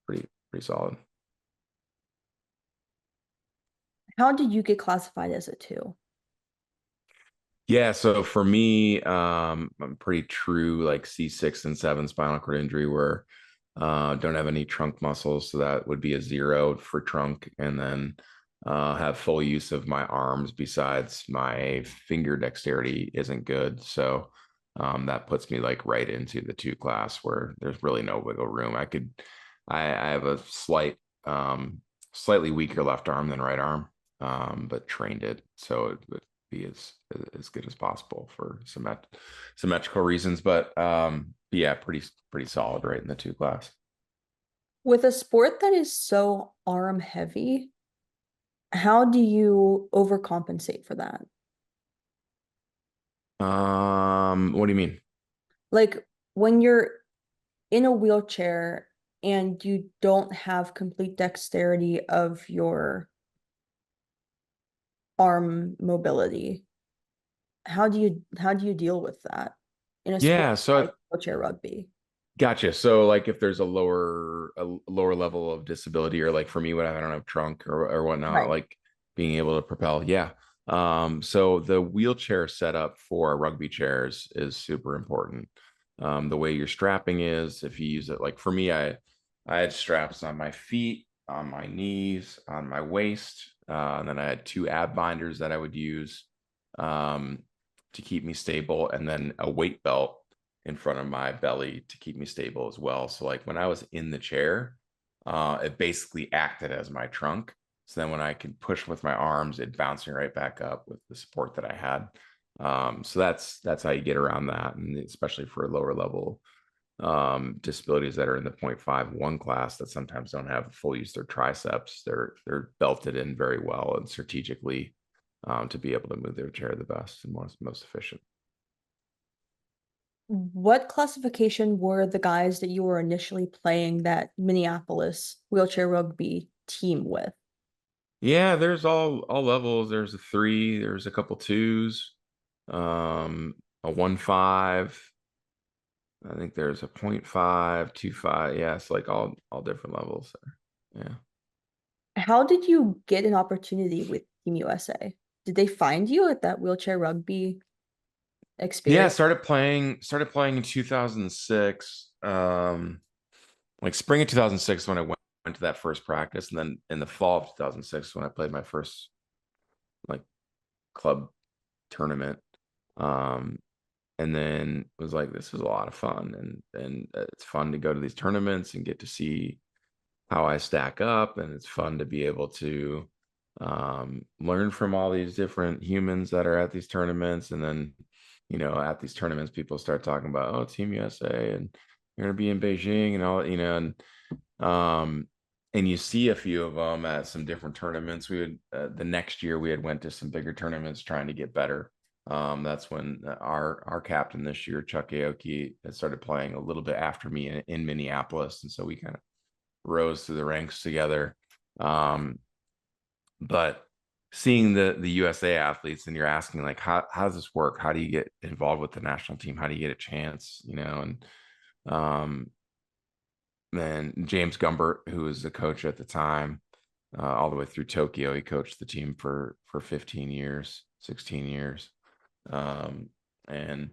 pretty solid. How did you get classified as a two? Yeah, so for me, I'm pretty true like C6 and 7 spinal cord injury, where don't have any trunk muscles, so that would be a 0 for trunk, and then have full use of my arms besides my finger dexterity isn't good. So that puts me like right into the 2 class where there's really no wiggle room. I have a slightly weaker left arm than right arm, but trained it, so it would be as good as possible for symmetrical reasons. But yeah, pretty solid right in the 2 class. With a sport that is so arm heavy, how do you overcompensate for that? What do you mean? Like when you're in a wheelchair and you don't have complete dexterity of your arm mobility, how do you deal with that in a sport Yeah, like so wheelchair rugby? gotcha. So like if there's a lower level of disability, or like for me when I don't have trunk or whatnot, Right. like being able to propel. Yeah. So the wheelchair setup for rugby chairs is super important. The way your strapping is, if you use it, like for me, I had straps on my feet, on my knees, on my waist, and then I had 2 ab binders that I would use um, to keep me stable, and then a weight belt in front of my belly to keep me stable as well. So like when I was in the chair, it basically acted as my trunk. So then when I could push with my arms, it bounced me right back up with the support that I had. So that's how you get around that, and especially for lower level disabilities that are in the 0.51 class that sometimes don't have full use of their triceps. They're belted in very well and strategically to be able to move their chair the best and most efficient. What classification were the guys that you were initially playing that Minneapolis wheelchair rugby team with? Yeah, there's all levels. There's a 3, there's a couple 2s, a 1.5. I think there's a 0.5, 2.5. Yeah, it's like all different levels there. Yeah. How did you get an opportunity with Team USA? Did they find you at that wheelchair rugby Yeah, experience? started playing in 2006. Like spring of 2006 when I went to that first practice, and then in the fall of 2006 when I played my first like club tournament. Um, and then it was like this was a lot of fun, and it's fun to go to these tournaments and get to see how I stack up, and it's fun to be able to learn from all these different humans that are at these tournaments. And then, at these tournaments, people start talking about, oh, Team USA, and you're gonna be in Beijing and all, um, and you see a few of them at some different tournaments. We would the next year we had went to some bigger tournaments trying to get better. That's when our captain this year, Chuck Aoki, had started playing a little bit after me in Minneapolis, and so we kind of rose through the ranks together. But seeing the USA athletes, and you're asking like, how does this work? How do you get involved with the national team? How do you get a chance? And um, then James Gumbert, who was the coach at the time, all the way through Tokyo, he coached the team for 15 years, 16 years, and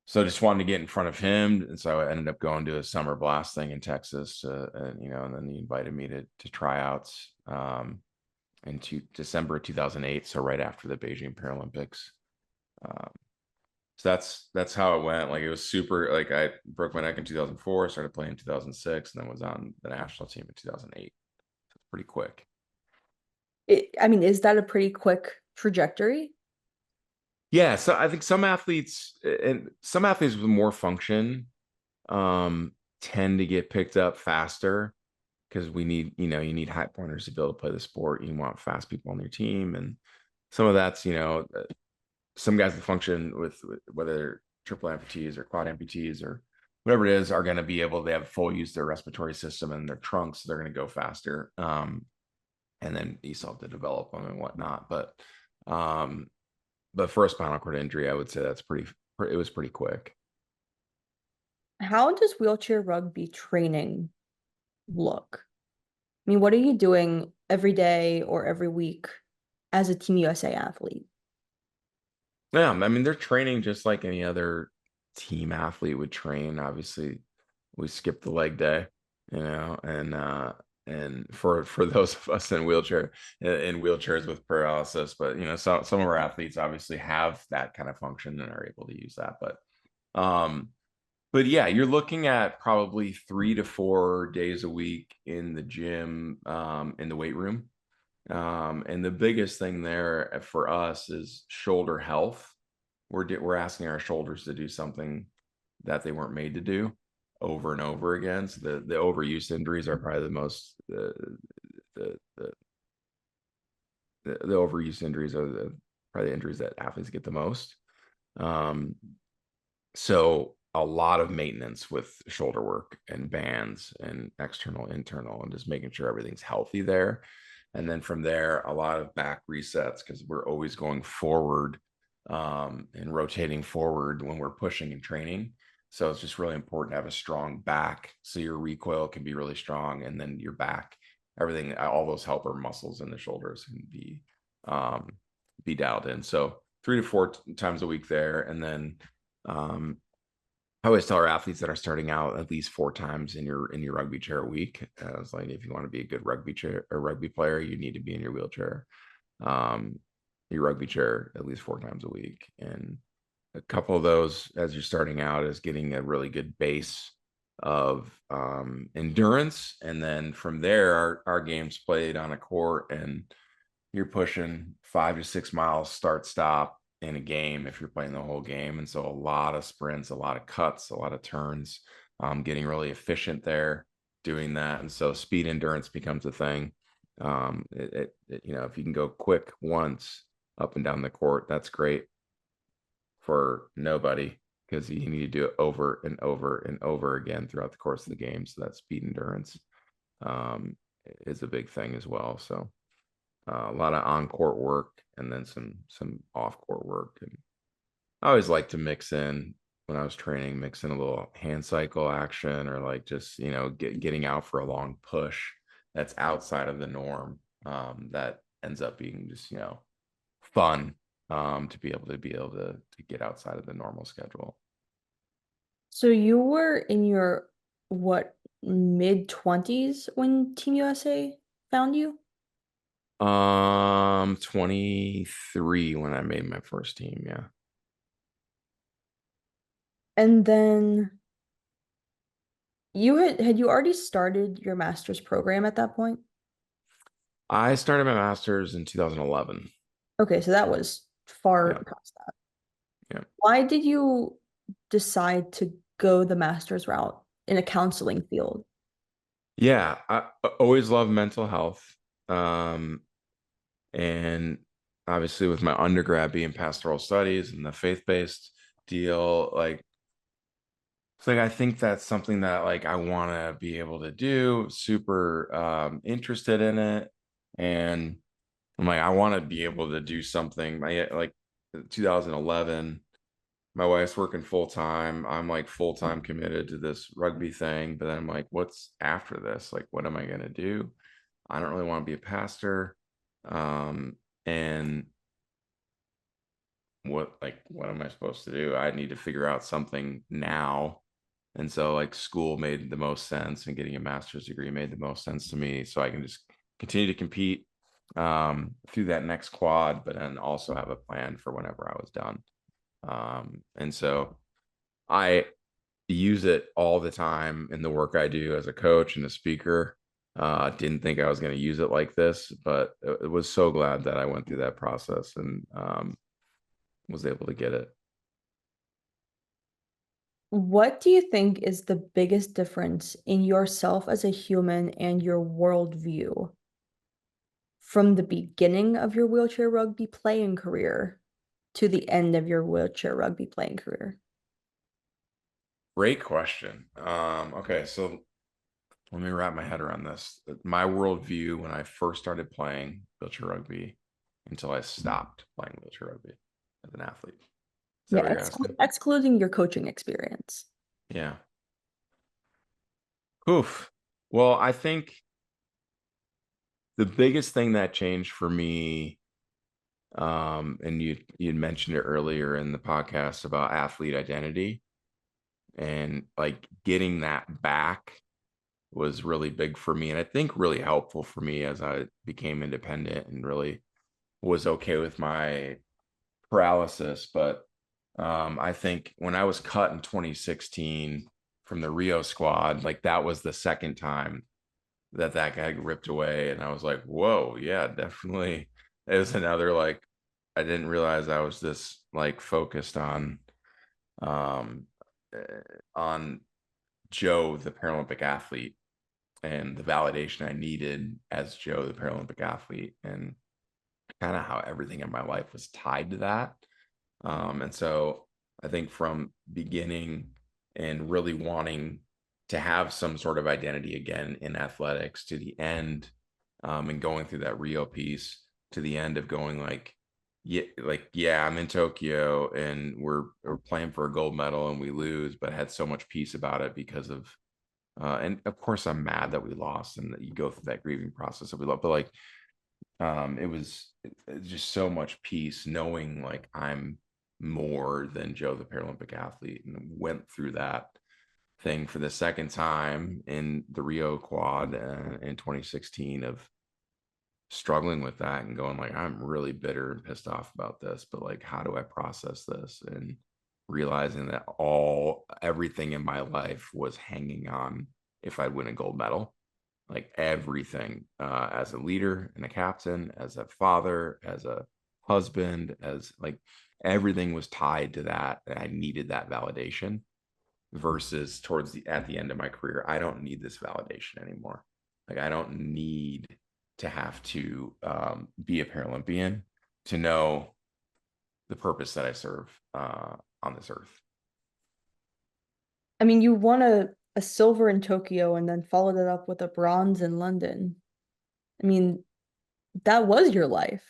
so just wanted to get in front of him, and so I ended up going to a summer blast thing in Texas, and then he invited me to tryouts in December of 2008, so right after the Beijing Paralympics. Um, so that's how it went. Like it was super. Like I broke my neck in 2004, started playing in 2006, and then was on the national team in 2008. So it's pretty quick. I mean, is that a pretty quick trajectory? Yeah, so I think some athletes with more function um, tend to get picked up faster because you need high pointers to be able to play the sport. You want fast people on your team, and some of that's, some guys that function with whether they're triple amputees or quad amputees or whatever it is are going to be able, they have full use of their respiratory system and their trunks, so they're going to go faster. And then you still have to develop them and whatnot. Um, but for a spinal cord injury, I would say it was pretty quick. How does wheelchair rugby training look? I mean, what are you doing every day or every week as a Team USA athlete? Yeah, I mean, they're training just like any other team athlete would train. Obviously, we skip the leg day, and for those of us in wheelchairs with paralysis, but some of our athletes obviously have that kind of function and are able to use that. Um, but yeah, you're looking at probably 3 to 4 days a week in the gym, in the weight room. And the biggest thing there for us is shoulder health. We're asking our shoulders to do something that they weren't made to do over and over again. So the overuse injuries are probably the the, the overuse injuries are probably the injuries that athletes get the most. Um, so a lot of maintenance with shoulder work and bands and external, internal, and just making sure everything's healthy there. And then from there, a lot of back resets because we're always going forward, and rotating forward when we're pushing and training. So it's just really important to have a strong back so your recoil can be really strong, and then your back, everything, all those helper muscles in the shoulders can um, be dialed in. So 3 to 4 times a week there, and then um, I always tell our athletes that are starting out at least 4 times in your rugby chair a week. I was like, if you want to be a good rugby player, you need to be in um, your rugby chair at least 4 times a week. And a couple of those, as you're starting out, is getting a really good base of endurance, and then from there, our game's played on a court, and you're pushing 5 to 6 miles start stop in a game if you're playing the whole game. And so a lot of sprints, a lot of cuts, a lot of turns, getting really efficient there doing that. And so speed endurance becomes a thing. If you can go quick once, up and down the court. That's great for nobody because you need to do it over and over and over again throughout the course of the game. So that speed endurance um, is a big thing as well. So a lot of on court work and then some off court work. And I always like to mix in when I was training, mix in a little hand cycle action or like just getting out for a long push that's outside of the norm. That ends up being just fun to get outside of the normal schedule. So you were in your what mid 20s when Team USA found you? 23 when I made my first team. Yeah. And then had you already started your master's program at that point? I started my master's in 2011. Okay, so that was far Yeah. past that. Yeah. Why did you decide to go the master's route in a counseling field? Yeah. I always loved mental health. Um, and obviously with my undergrad being pastoral studies and the faith-based deal, like it's like I think that's something that like I want to be able to do, super interested in it. And I'm like, I want to be able to do something. Like 2011, my wife's working full time. I'm like full time committed to this rugby thing. But then I'm like, what's after this? Like, what am I gonna do? I don't really want to be a pastor. And what am I supposed to do? I need to figure out something now. And so like school made the most sense and getting a master's degree made the most sense to me. So I can just continue to compete through that next quad, but then also have a plan for whenever I was done. And so I use it all the time in the work I do as a coach and a speaker. Didn't think I was going to use it like this, but it was so glad that I went through that process and was able to get it. What do you think is the biggest difference in yourself as a human and your worldview from the beginning of your wheelchair rugby playing career to the end of your wheelchair rugby playing career? Great question. Okay, so let me wrap my head around this. My worldview when I first started playing wheelchair rugby until I stopped playing wheelchair rugby as an athlete. Is that Yeah, what you're asking? excluding your coaching experience. Yeah. Oof. Well, I think the biggest thing that changed for me, and you mentioned it earlier in the podcast about athlete identity and like getting that back was really big for me. And I think really helpful for me as I became independent and really was okay with my paralysis. But I think when I was cut in 2016 from the Rio squad, like that was the second time that guy ripped away. And I was like, whoa, yeah, definitely. It was another like, I didn't realize I was this like focused um, eh, on Joe, the Paralympic athlete, and the validation I needed as Joe, the Paralympic athlete, and kind of how everything in my life was tied to that. And so I think from beginning and really wanting to have some sort of identity again in athletics to the end, and going through that Rio piece to the end of going yeah, I'm in Tokyo and we're playing for a gold medal and we lose, but I had so much peace about it because of and of course I'm mad that we lost and that you go through that grieving process that we love, but like it's just so much peace knowing like I'm more than Joe the Paralympic athlete and went through that thing for the second time in the Rio quad in 2016 of struggling with that and going like I'm really bitter and pissed off about this, but like how do I process this and realizing that everything in my life was hanging on if I win a gold medal, like everything, as a leader and a captain, as a father, as a husband, as like everything was tied to that, and I needed that validation versus towards the at the end of my career, I don't need this validation anymore. Like I don't need to have to be a Paralympian to know the purpose that I serve on this earth. I mean, you won a silver in Tokyo and then followed it up with a bronze in London. I mean, that was your life.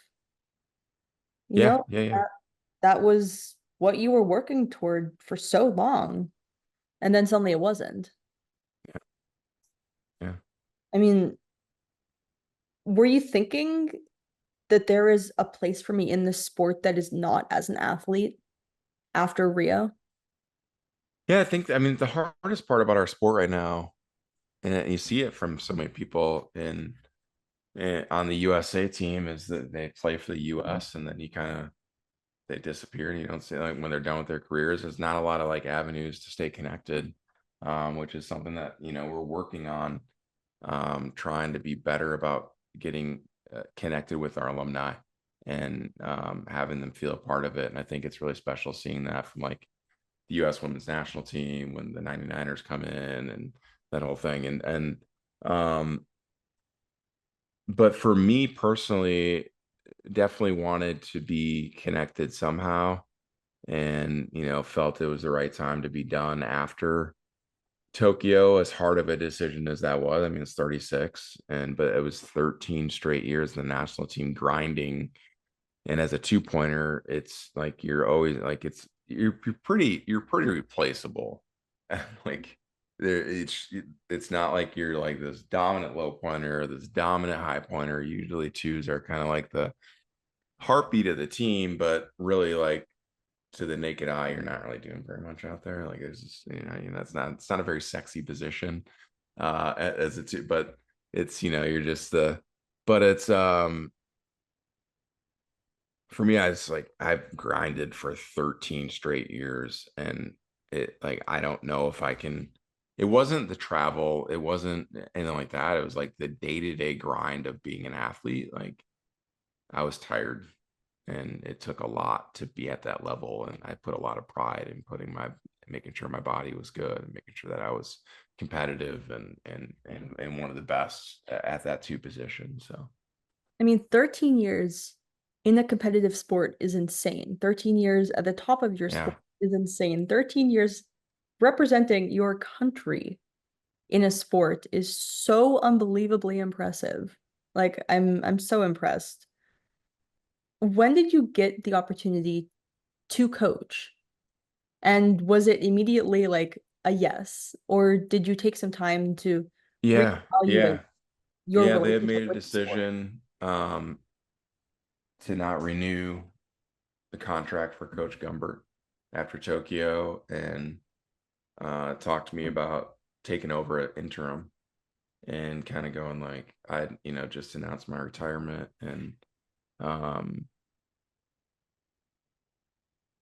You Yeah, know, yeah, yeah, that was what you were working toward for so long, and then suddenly it wasn't. yeah. I mean, were you thinking that there is a place for me in this sport that is not as an athlete after Rio? Yeah, I think, I mean, the hardest part about our sport right now, and you see it from so many people on the USA team, is that they play for the US and then you kind of they disappear and you don't see like when they're done with their careers. There's not a lot of like avenues to stay connected, which is something that we're working on, trying to be better about getting connected with our alumni and having them feel a part of it. And I think it's really special seeing that from like the U.S. women's national team when the 99ers come in and that whole thing. Um, but for me personally, definitely wanted to be connected somehow and felt it was the right time to be done after Tokyo, as hard of a decision as that was. I mean, it's 36, but it was 13 straight years in the national team grinding. And as a two-pointer, it's like you're always like you're pretty replaceable. Like there, it's not like you're like this dominant low pointer or this dominant high pointer. Usually twos are kind of like the heartbeat of the team, but really like to the naked eye, you're not really doing very much out there. Like it's just, it's not a very sexy position as it's, but it's, you're just but it's, for me, I was like, I've grinded for 13 straight years and I don't know if I can, it wasn't the travel. It wasn't anything like that. It was like the day-to-day grind of being an athlete. Like I was tired and it took a lot to be at that level. And I put a lot of pride in making sure my body was good and making sure that I was competitive and one of the best at that two position. So I mean, 13 years in a competitive sport is insane. 13 years at the top of your yeah, sport is insane. 13 years representing your country in a sport is so unbelievably impressive. Like I'm so impressed. When did you get the opportunity to coach? And was it immediately like a yes, or did you take some time to yeah, reevaluate yeah, your yeah. They had made relationship a with the sport? decision to not renew the contract for Coach Gumbert after Tokyo and talked to me about taking over at interim and kind of going like I, just announced my retirement um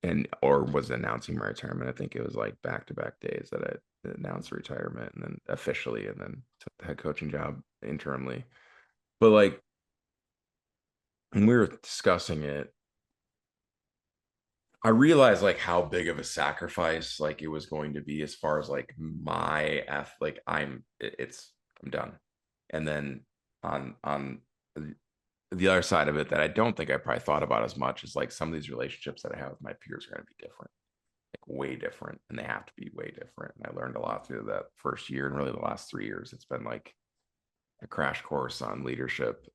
and or was announcing my retirement. I think it was like back-to-back days that I announced retirement and then officially and then took the head coaching job interimly. But like when we were discussing it, I realized like how big of a sacrifice like it was going to be as far as like my F like I'm done. And then on the other side of it that I don't think I probably thought about as much is like some of these relationships that I have with my peers are going to be different, like way different, and they have to be way different. And I learned a lot through that first year and really the last 3 years. It's been like a crash course on leadership,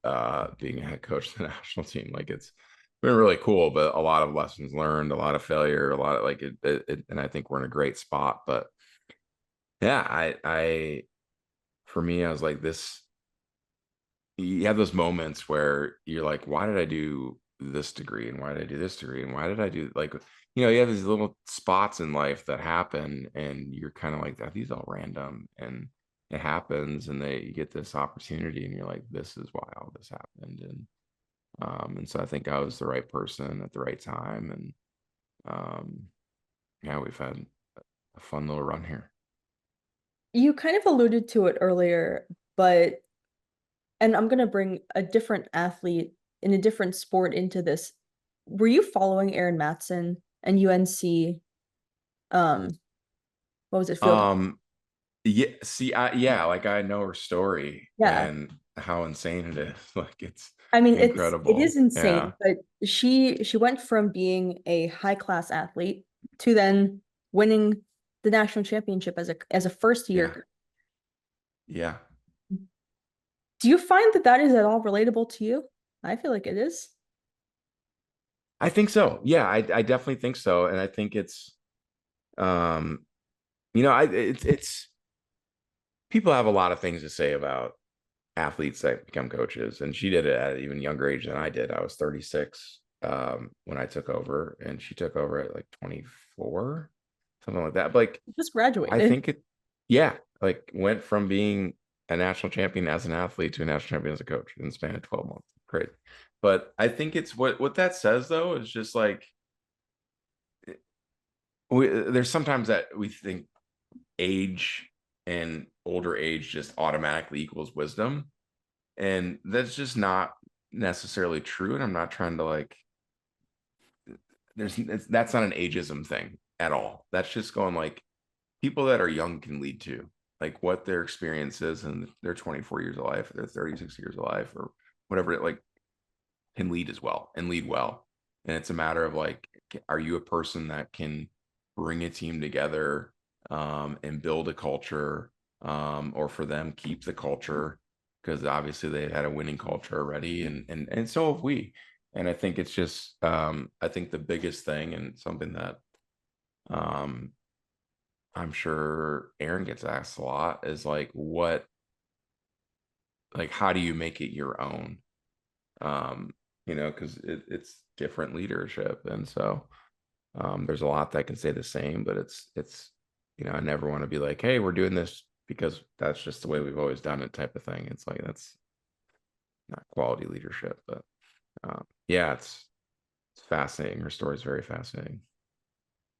being a head coach of the national team. Like it's been really cool, but a lot of lessons learned, a lot of failure, a lot of like and I think we're in a great spot. But yeah, for me, I was like this. You have those moments where you're like, why did I do this degree and why did I do this degree and why did I do like you have these little spots in life that happen and you're kind of like, are these all random? And it happens and you get this opportunity and you're like, this is why all this happened. And so I think I was the right person at the right time. And yeah, we've had a fun little run here. You kind of alluded to it earlier, but and I'm gonna bring a different athlete in a different sport into this. Were you following Aaron Matson and UNC what was it, field? Um, yeah, like I know her story Yeah. and how insane it is. Like I mean, it is incredible. insane, Yeah. but she went from being a high class athlete to then winning the national championship as a first Yeah. year. Yeah. Do you find that that is at all relatable to you? I feel like it is. I think so. Yeah, I definitely think so. And I think it's um, it's people have a lot of things to say about athletes that become coaches, and she did it at an even younger age than I did. I was 36 when I took over, and she took over at like 24, something like that. But like Just I graduated. think it, yeah, like went from being a national champion as an athlete to a national champion as a coach in the span of 12 months. Great. But I think it's what that says though is just like there's sometimes that we think age and older age just automatically equals wisdom. And that's just not necessarily true. And I'm not trying to like, that's not an ageism thing at all. That's just going like people that are young can lead to like what their experience is and their 24 years of life, their 36 years of life, or whatever it like can lead as well and lead well. And it's a matter of like, are you a person that can bring a team together and build a culture, or for them keep the culture because obviously they had a winning culture already, and so have we. And I think it's just I think the biggest thing and something that um, I'm sure Aaron gets asked a lot is like how do you make it your own? um, because it's different leadership. And so there's a lot that can say the same, but I never want to be like, hey, we're doing this because that's just the way we've always done it type of thing. It's like, that's not quality leadership, but yeah, it's fascinating. Her story is very fascinating.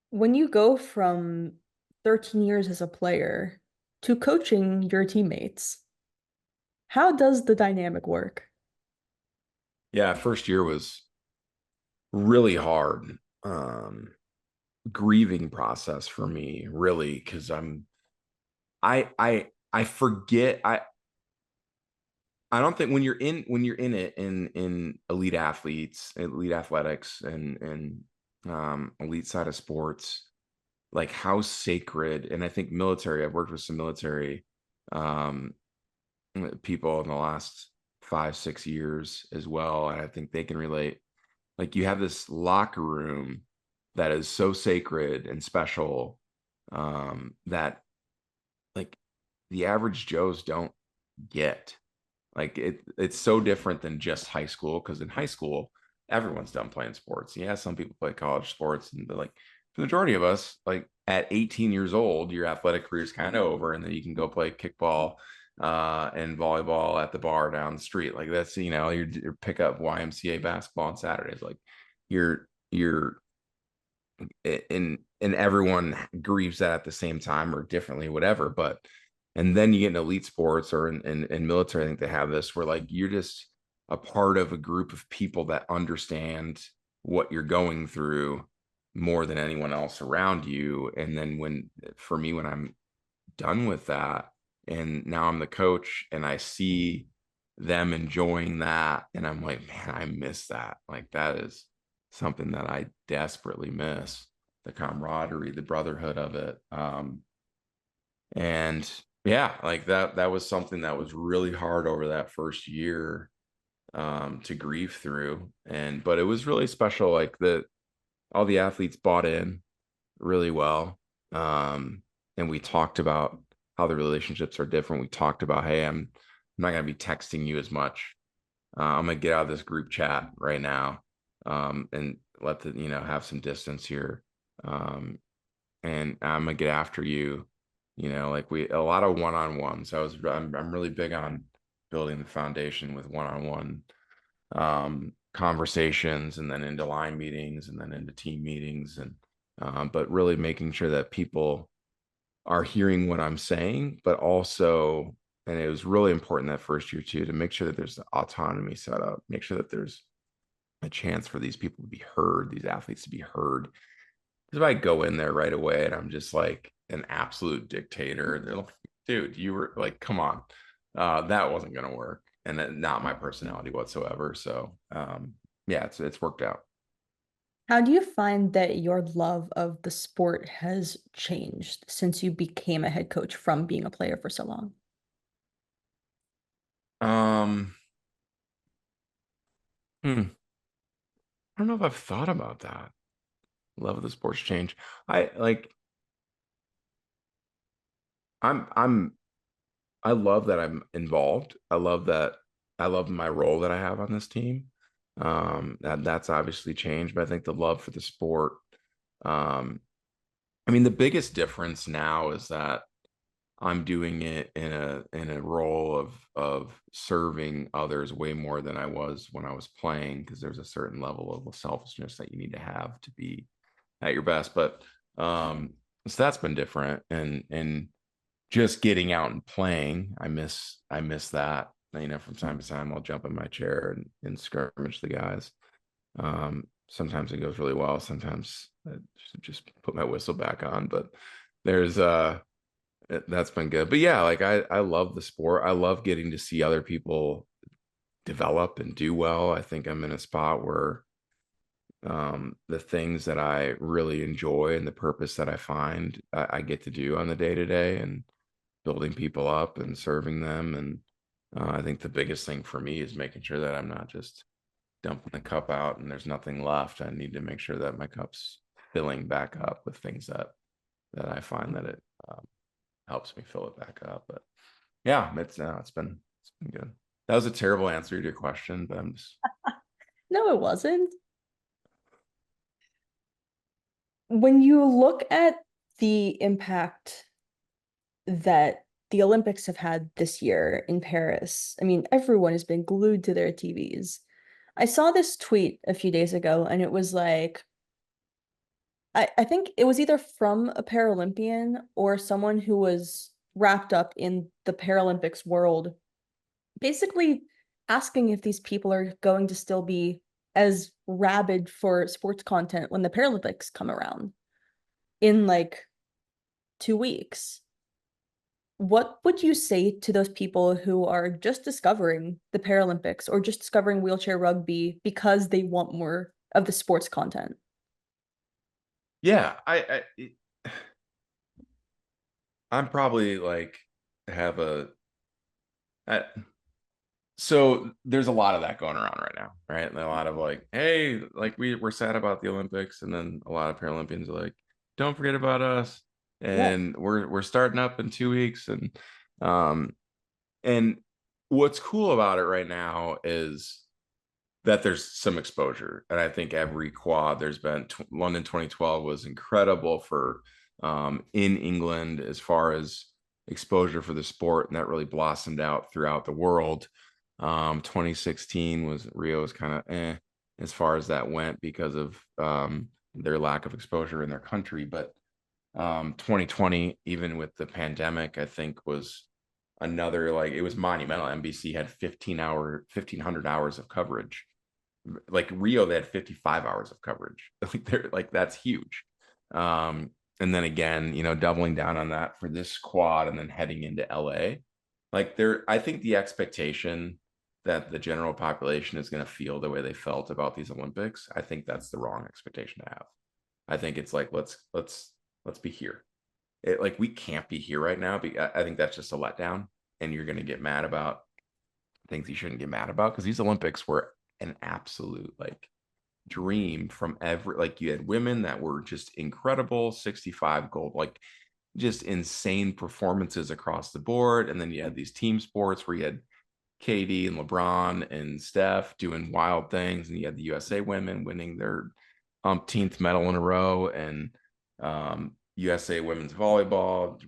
When you go from 13 years as a player to coaching your teammates, how does the dynamic work? Yeah, first year was really hard. Grieving process for me, really, because I forget. I don't think when you're in it in elite athletes, elite athletics, and elite side of sports, like how sacred. And I think military. I've worked with some military um, people in the last 5 6 years as well, and I think they can relate. Like you have this locker room that is so sacred and special, that like the average Joes don't get. Like it's so different than just high school, because in high school, everyone's done playing sports. Yeah, some people play college sports, and like the majority of us, like at 18 years old, your athletic career is kind of over, and then you can go play kickball and volleyball at the bar down the street. Like that's your pick up YMCA basketball on Saturdays. Like you're and everyone grieves that at the same time or differently, whatever. But and then you get in elite sports or in military, I think they have this where like you're just a part of a group of people that understand what you're going through more than anyone else around you. And then for me, when I'm done with that and now I'm the coach and I see them enjoying that, and I'm like, man, I miss that. Like that is something that I desperately miss, the camaraderie, the brotherhood of it. And yeah, like that was something that was really hard over that first year to grieve through. And but it was really special, like the all the athletes bought in really well. And we talked about how the relationships are different. We talked about, hey, I'm not gonna be texting you as much. I'm gonna get out of this group chat right now, and let the have some distance here. And I'm gonna get after you. Like we a lot of one-on-ones. I'm really big on building the foundation with one-on-one conversations, and then into line meetings, and then into team meetings, and but really making sure that people are hearing what I'm saying, but also, and it was really important that first year too, to make sure that there's the autonomy set up, make sure that there's a chance for these people to be heard, these athletes to be heard. Because if I go in there right away and I'm just like an absolute dictator, they're like, dude, you were like, come on, that wasn't gonna work. and not my personality whatsoever. So yeah, it's worked out. How do you find that your love of the sport has changed since you became a head coach from being a player for so long? Um, I don't know if I've thought about that. Love of the sports change. I like I'm I love that I'm involved. I love my role that I have on this team. That's obviously changed, but I think the love for the sport. Um, I mean, the biggest difference now is that I'm doing it in a role of serving others way more than I was when I was playing, because there's a certain level of selfishness that you need to have to be at your best. But so that's been different, and just getting out and playing, I miss that. You know, from time to time, I'll jump in my chair and skirmish the guys. Sometimes it goes really well. Sometimes I should just put my whistle back on. But there's that's been good. But yeah, like I love the sport. I love getting to see other people develop and do well. I think I'm in a spot where the things that I really enjoy and the purpose that I find I get to do on the day to day, and building people up and serving them. And I think the biggest thing for me is making sure that I'm not just dumping the cup out and there's nothing left. I need to make sure that my cup's filling back up with things that I find that it helps me fill it back up. But yeah, it's been good. That was a terrible answer to your question, but I'm just No, it wasn't. When you look at the impact that the Olympics have had this year in Paris, I mean, everyone has been glued to their TVs. I saw this tweet a few days ago, and it was like, I think it was either from a Paralympian or someone who was wrapped up in the Paralympics world, basically asking if these people are going to still be as rabid for sports content when the Paralympics come around in like 2 weeks. What would you say to those people who are just discovering the Paralympics or just discovering wheelchair rugby because they want more of the sports content? yeah, I'm probably like have I, so there's a lot of that going around right now, right? And a lot of like, hey, like we're sad about the Olympics, and then a lot of Paralympians are like, don't forget about us, Yeah. and we're starting up in 2 weeks, um and what's cool about it right now is that there's some exposure, and I think every quad there's been London 2012 was incredible for in England as far as exposure for the sport, and that really blossomed out throughout the world. 2016 was Rio was kind of as far as that went because of their lack of exposure in their country. But 2020, even with the pandemic, I think was another, like, it was monumental. NBC had 1500 hours of coverage. Like Rio, they had 55 hours of coverage. Like they're like, that's huge. Um, and then again, you know, doubling down on that for this squad and then heading into LA. Like there, I think the expectation that the general population is going to feel the way they felt about these Olympics, I think that's the wrong expectation to have. I think it's like let's be here. Like we can't be here right now. I think that's just a letdown, and you're going to get mad about things you shouldn't get mad about, because these Olympics were an absolute like dream from every, like, you had women that were just incredible, 65 gold, like just insane performances across the board. And then you had these team sports where you had KD and LeBron and Steph doing wild things, and you had the USA women winning their umpteenth medal in a row, and USA women's volleyball,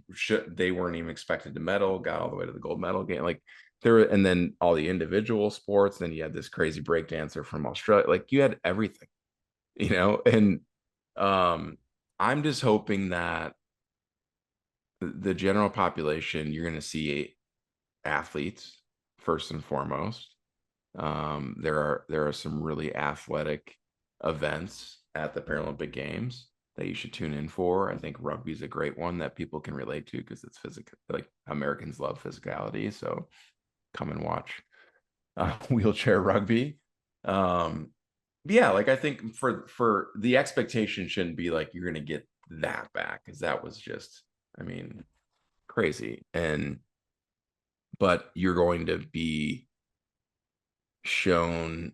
they weren't even expected to medal, got all the way to the gold medal game. Like there were, and then all the individual sports. Then you had this crazy breakdancer from Australia. Like you had everything, you know. And um, I'm just hoping that the general population, you're going to see athletes first and foremost. There are some really athletic events at the Paralympic Games that you should tune in for. I think rugby is a great one that people can relate to because it's physical. Like Americans love physicality, so come and watch. wheelchair rugby. Yeah, like I think for the expectation shouldn't be like you're going to get that back because that was just, I mean, crazy. And but you're going to be shown,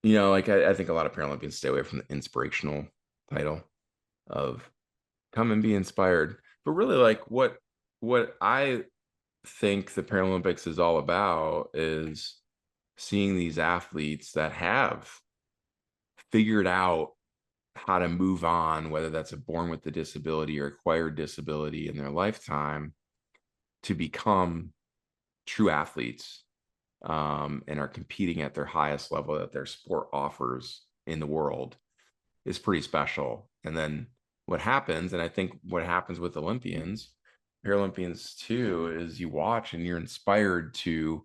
like I think a lot of Paralympians stay away from the inspirational title of come and be inspired. But really, like what I think the Paralympics is all about is seeing these athletes that have figured out how to move on, whether that's a born with the disability or acquired disability in their lifetime, to become true athletes, and are competing at their highest level that their sport offers in the world is pretty special. And then what happens, and I think what happens with Olympians, Paralympians too, is you watch and you're inspired to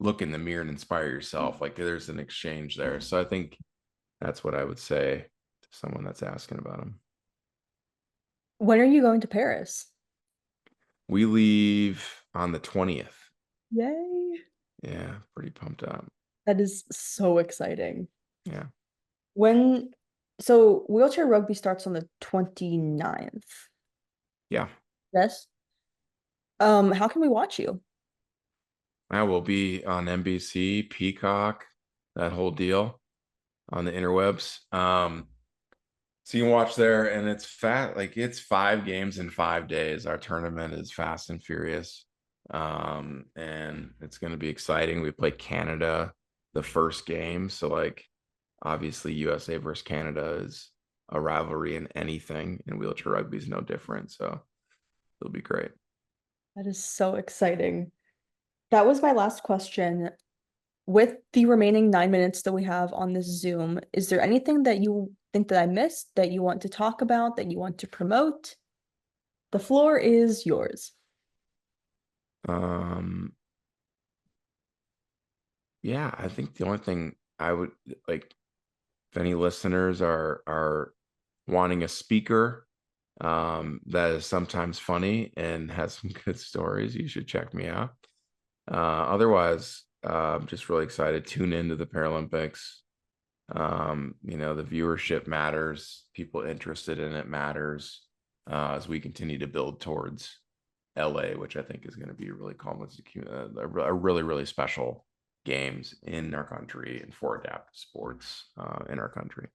look in the mirror and inspire yourself. Like there's an exchange there. So I think that's what I would say to someone that's asking about them. When are you going to Paris? We leave on the 20th. Yay. Yeah, pretty pumped up. That is so exciting. Yeah. When, so wheelchair rugby starts on the 29th. Yeah. Yes. How can we watch you? I will be on NBC, Peacock, that whole deal on the interwebs. So you can watch there, and it's fat, like it's 5 games in 5 days. Our tournament is fast and furious. And it's gonna be exciting. We play Canada the first game. So like obviously USA versus Canada is a rivalry in anything, and wheelchair rugby is no different. So it'll be great. That is so exciting. That was my last question. With the remaining 9 minutes that we have on this Zoom, is there anything that you think that I missed that you want to talk about, that you want to promote? The floor is yours. Um, yeah, I think the only thing I would like, if any listeners are wanting a speaker that is sometimes funny and has some good stories, you should check me out. Otherwise, I'm just really excited. Tune into the Paralympics. The viewership matters. People interested in it matters, as we continue to build towards LA, which I think is going to be a really a really, really special games in our country and for adaptive sports in our country.